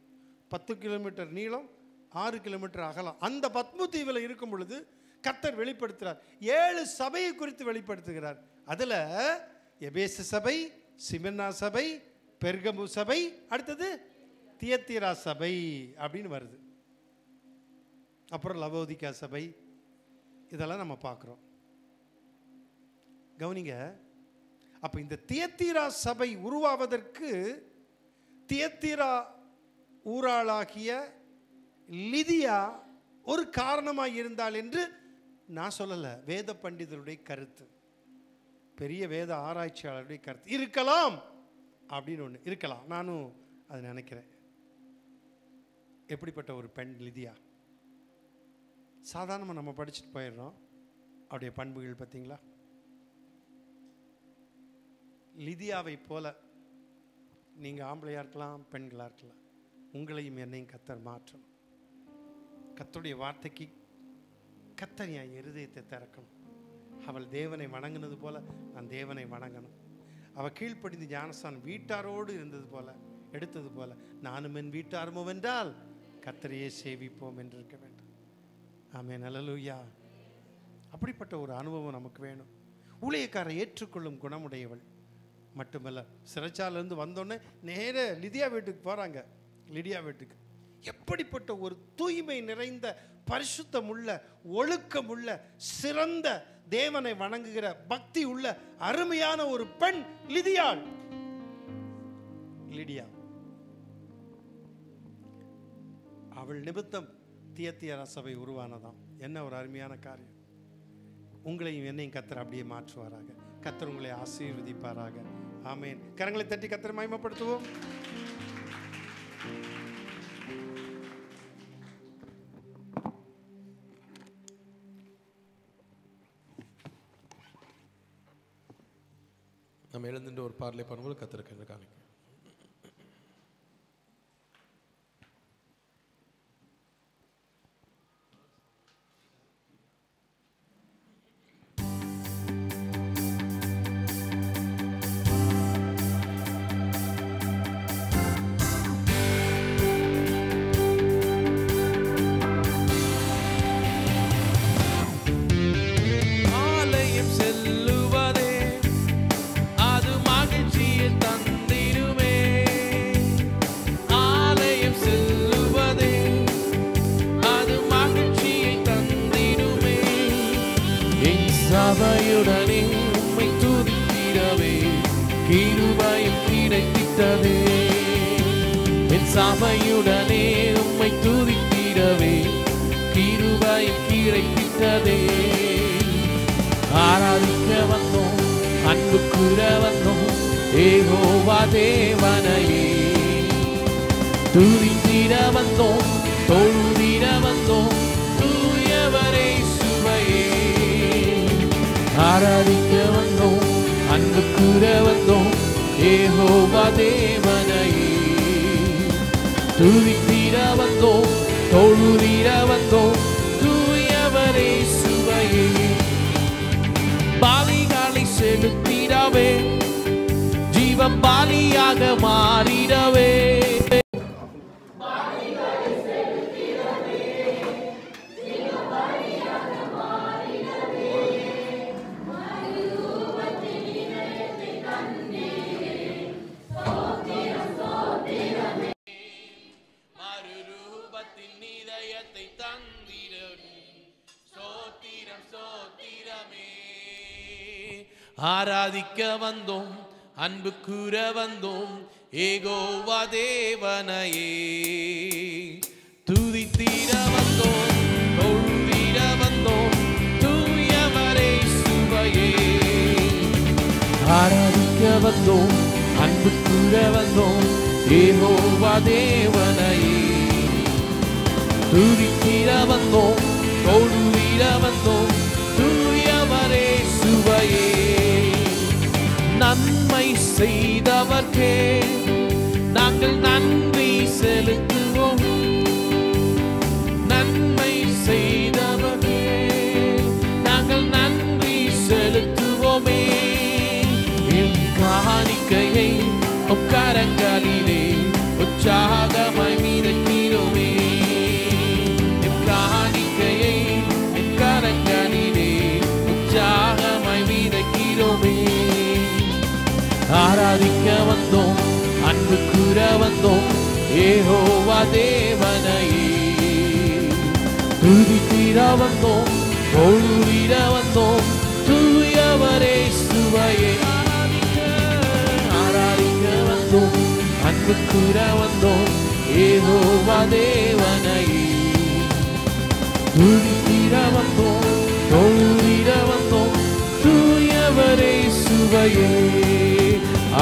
10 கிலோமீட்டர் நீளம், 6 கிலோமீட்டர் அகலம். அந்த பத்மு தீவில் இருக்கும் பொழுது கர்த்தர் வெளிப்படுத்துகிறார். 7 சபையை குறித்து வெளிப்படுத்துகிறார். அதில் எபேசு சபை, சிமிர்னா சபை, பெர்கமு சபை, அடுத்தது தியத்தீரா சபை அப்படின்னு வருது. அப்புறம் லவோதிகா சபை, இதெல்லாம் நம்ம பார்க்குறோம். கவனிங்க. அப்போ இந்த தியத்தீரா சபை உருவாவதற்கு தியத்தீரா ஊராளாகிய லிதியா ஒரு காரணமாக இருந்தாள் என்று நான் சொல்லலை, வேத பண்டிதருடைய கருத்து, பெரிய வேத ஆராய்ச்சியாளருடைய கருத்து. இருக்கலாம் அப்படின்னு ஒன்று இருக்கலாம், நானும் அது நினைக்கிறேன். எப்படிப்பட்ட ஒரு பெண் லிதியா? சாதாரணமாக நம்ம படிச்சுட்டு போயிடுறோம். அவருடைய பண்புகள் பார்த்தீங்களா? லிதியாவை போல நீங்கள் ஆம்பளையாக இருக்கலாம், பெண்களாக இருக்கலாம், உங்களையும் என்னையும் கர்த்தர் மாற்றணும். கர்த்தருடைய வார்த்தைக்கு கர்த்தர் என் இருதயத்தை திறக்கணும். அவள் தேவனை வணங்கினது போல நான் தேவனை வணங்கணும். அவள் கீழ்ப்படிந்து ஞானஸ்தானம் வீட்டாரோடு இருந்தது போல எடுத்தது போல நானும் என் வீட்டாருமோ வென்றால் கர்த்தரையே சேவிப்போம் என்று இருக்க வேண்டும். ஆமென், அல்லேலூயா. அப்படிப்பட்ட ஒரு அனுபவம் நமக்கு வேணும். ஊழியக்காரை ஏற்றுக்கொள்ளும் குணமுடையவள் மட்டுமல்ல, சிறைச்சாலிருந்து வந்தோடனே நேர லிதியா வீட்டுக்கு போகிறாங்க. லிடியா வீட்டுக்கு எப்படிப்பட்ட ஒரு தூய்மை நிறைந்த, பரிசுத்தமுள்ள, ஒழுக்கமுள்ள, சிறந்த, தேவனை வணங்குகிற பக்தி உள்ள அருமையான ஒரு பெண் லிதியாள். லிடியா. அவள் நிமித்தம் தியத்தீரா சபை உருவானதாம். என்ன ஒரு அருமையான காரியம். உங்களையும் என்னையும் கர்த்தர் அப்படியே மாற்றுவாராக. கர்த்தர் உங்களை ஆசீர்வதிப்பாராக. ஆமென். கரங்களை தட்டி கர்த்தரை மகிமைப்படுத்துவோம். நம்ம எழுந்துட்டு ஒரு பாடலை பண்ணும்போது கர்த்தருக்கு என்று காணிக்கும். சபையுடனே உம்மை துதித்திடவே கிருபையும் கிடைத்திட்டதே. என் சபையுடனே உம்மை துதித்திடவே கிருபையும் கிடைத்திட்டதே. ஆராதிக்க வந்தோம், அன்பு கூற வந்தோம், யெகோவா தேவனையே. துதித்திட வந்தோம், தொழுதிட வந்தோம், தூயவரே சுவையே. ஆராதிக்க வந்தோம், அன்பு கூற வந்தோம் யெகோவா தேவனையே. துதித்திட வந்தோம் தொழுதிட வந்தோம் தூயவரே சுவையே. பலிகளை செலுத்திடவே ஜீவம் பலியாக மாறிடவே. மறுரூபத்தின் இதயத்தை தந்திடவே ஸ்தோத்திரம் ஸ்தோத்திரமே. ஆராதிக்க வந்தோம் அன்பு கூற வந்தோம் யெகோவா தேவனையே. துதித்திட வந்தோம் தொழுதிட வந்தோம் தூயவரே சுவையே. ஆராதிக்க வந்தோம் அன்பு கூற வந்தோம் யெகோவா தேவனையே. துதித்திட வந்தோம் தொழுதிட வந்தோம் தூயவரே சுவையே. நன்மை செய்தவர்க்கே நாங்கள் நன்றி செலுத்துவோம். நன்மை செய்தவர்க்கே நாங்கள் நன்றி செலுத்துவோமே. என் காணிக்கையை கரங்களிலே உற்சாகமாய் மிதக்கிறோமே. என் காணிக்கையை கரங்களிலே உற்சாகமாய் மிதக்கிறோமே. ஆராதிக்க வந்தோம் அன்பு கூற வந்தோம் யெகோவா தேவனையே. துதித்திட வந்தோம் தொழுதிட வந்தோம் தூயவரே சுவையே. ஆராதிக்க வந்தோம் அன்பு கூற வந்தோம் யெகோவா தேவனையே. துதித்திட வந்தோம் தொழுதிட வந்தோம் தூயவரே சுவையே.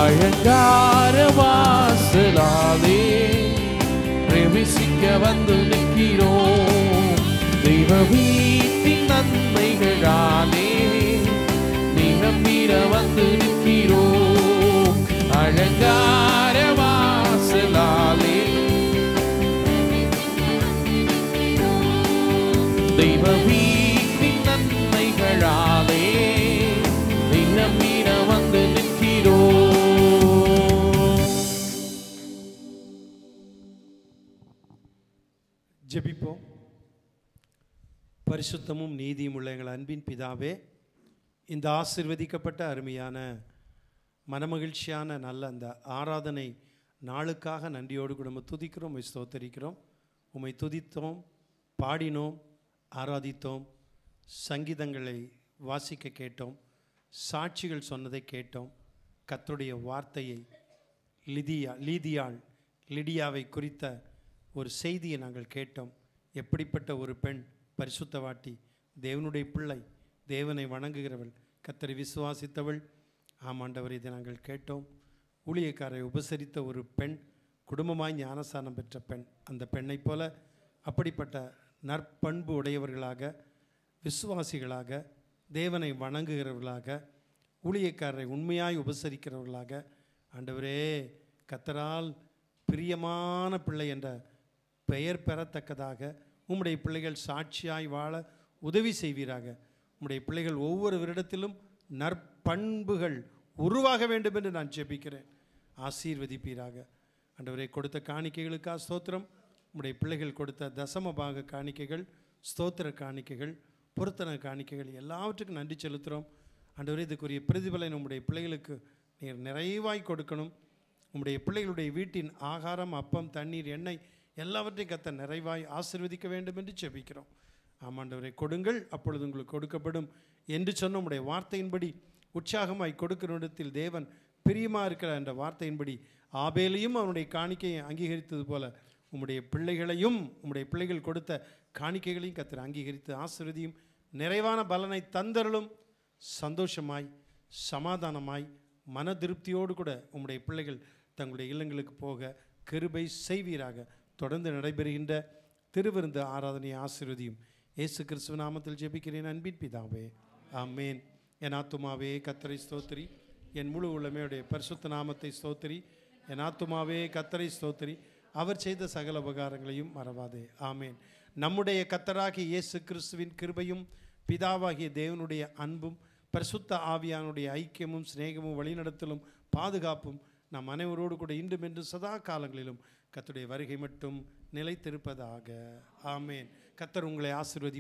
அழகார வாசலாலே பிரவேசிக்க வந்து நிற்கிறோம். தெய்வ வீட்டின் நன்மைகளாலே நிரம்பிட வந்து நிற்கிறோம். அழகார வாசலாலே தெய்வ வீட்டின் நன்மைகளாலே நிரம்பிட வந்து நிற்கிறோம். ஜெபிப்போம். பரிசுத்தமும் நீதியும் உள்ள எங்கள் அன்பின் பிதாவே, இந்த ஆசீர்வதிக்கப்பட்ட அருமையான மனமகிழ்ச்சியான நல்ல அந்த ஆராதனை நாளுக்காக நன்றியோடு கூட உம்மை துதிக்கிறோம், உம்மை ஸ்தோத்தரிக்கிறோம். உம்மை துதித்தோம், பாடினோம், ஆராதித்தோம், சங்கீதங்களை வாசிக்க கேட்டோம், சாட்சிகள் சொன்னதை கேட்டோம். கர்த்தருடைய வார்த்தையை லிடியாவை குறித்த ஒரு செய்தியை நாங்கள் கேட்டோம். எப்படிப்பட்ட ஒரு பெண், பரிசுத்தவாட்டி, தேவனுடைய பிள்ளை, தேவனை வணங்குகிறவள், கர்த்தரை விசுவாசித்தவள். ஆமாண்டவர், இதை நாங்கள் கேட்டோம். ஊழியக்காரை உபசரித்த ஒரு பெண், குடும்பமாய் ஞானஸ்தானம் பெற்ற பெண். அந்த பெண்ணைப் போல அப்படிப்பட்ட நற்பண்பு உடையவர்களாக, விசுவாசிகளாக, தேவனை வணங்குகிறவர்களாக, ஊழியக்காரரை உண்மையாய் உபசரிக்கிறவர்களாக, ஆண்டவரே கர்த்தரால் பிரியமான பிள்ளை என்ற பெயர் பெறத்தக்கதாக உம்முடைய பிள்ளைகள் சாட்சியாய் வாழ உதவி செய்வீராக. உம்முடைய பிள்ளைகள் ஒவ்வொரு வருடத்திலும் நற்பண்புகள் உருவாக வேண்டும் என்று நான் ஜெபிக்கிறேன். ஆசீர்வதிப்பீராக. ஆண்டவரே, கொடுத்த காணிக்கைகளுக்காக ஸ்தோத்திரம். உம்முடைய பிள்ளைகள் கொடுத்த தசம பாக காணிக்கைகள், ஸ்தோத்திர காணிக்கைகள், பொருத்தன காணிக்கைகள் எல்லாவற்றுக்கும் நன்றி செலுத்துகிறோம். ஆண்டவரே, இதுக்குரிய பிரதிபலன் உம்முடைய பிள்ளைகளுக்கு நீர் நிறைவாய் கொடுக்கணும். உம்முடைய பிள்ளைகளுடைய வீட்டின் ஆகாரம், அப்பம், தண்ணீர், எண்ணெய் எல்லாவற்றையும் கர்த்தர் நிறைவாய் ஆசீர்வதிக்க வேண்டும் என்று ஜெபிக்கிறோம். ஆமாண்டவரை, கொடுங்கள் அப்பொழுது உங்களுக்கு கொடுக்கப்படும் என்று சொன்ன உம்முடைய வார்த்தையின்படி உற்சாகமாய் கொடுக்கிற இடத்தில் தேவன் பிரியமாக இருக்கிற என்ற வார்த்தையின்படி ஆபேலையும் அவனுடைய காணிக்கையை அங்கீகரித்தது போல உம்முடைய பிள்ளைகளையும், உம்முடைய பிள்ளைகள் கொடுத்த காணிக்கைகளையும் கர்த்தர் அங்கீகரித்து ஆசீர்வதியும். நிறைவான பலனை தந்தருளும். சந்தோஷமாய், சமாதானமாய், மன திருப்தியோடு கூட உம்முடைய பிள்ளைகள் தங்களுடைய இல்லங்களுக்கு போக கிருபை செய்வீராக. தொடர்ந்து நடைபெறுகின்ற திருவிருந்து ஆராதனை ஆசீர்வதியும். இயேசு கிறிஸ்துவ நாமத்தில் ஜெபிக்கிறேன் அன்பின் பிதாவே, ஆமேன். என் ஆத்துமாவே கர்த்தரை ஸ்தோத்திரி, என் முழு உள்ளமையுடைய பரிசுத்த நாமத்தை ஸ்தோத்திரி. என் ஆத்துமாவே கர்த்தரை ஸ்தோத்திரி. அவர் செய்த சகல உபகாரங்களையும் மறவாதே. ஆமேன். நம்முடைய கர்த்தராகிய இயேசு கிறிஸ்துவின் கிருபையும் பிதாவாகிய தேவனுடைய அன்பும் பரிசுத்த ஆவியானுடைய ஐக்கியமும் சிநேகமும் வழிநடத்தலும் பாதுகாப்பும் நம் அனைவரோடு கூட இன்றும் என்று சதா காலங்களிலும் கர்த்தருடைய வருகை மட்டும் நிலைத்திருப்பதாக. ஆமேன். கர்த்தர் உங்களை ஆசீர்வதி.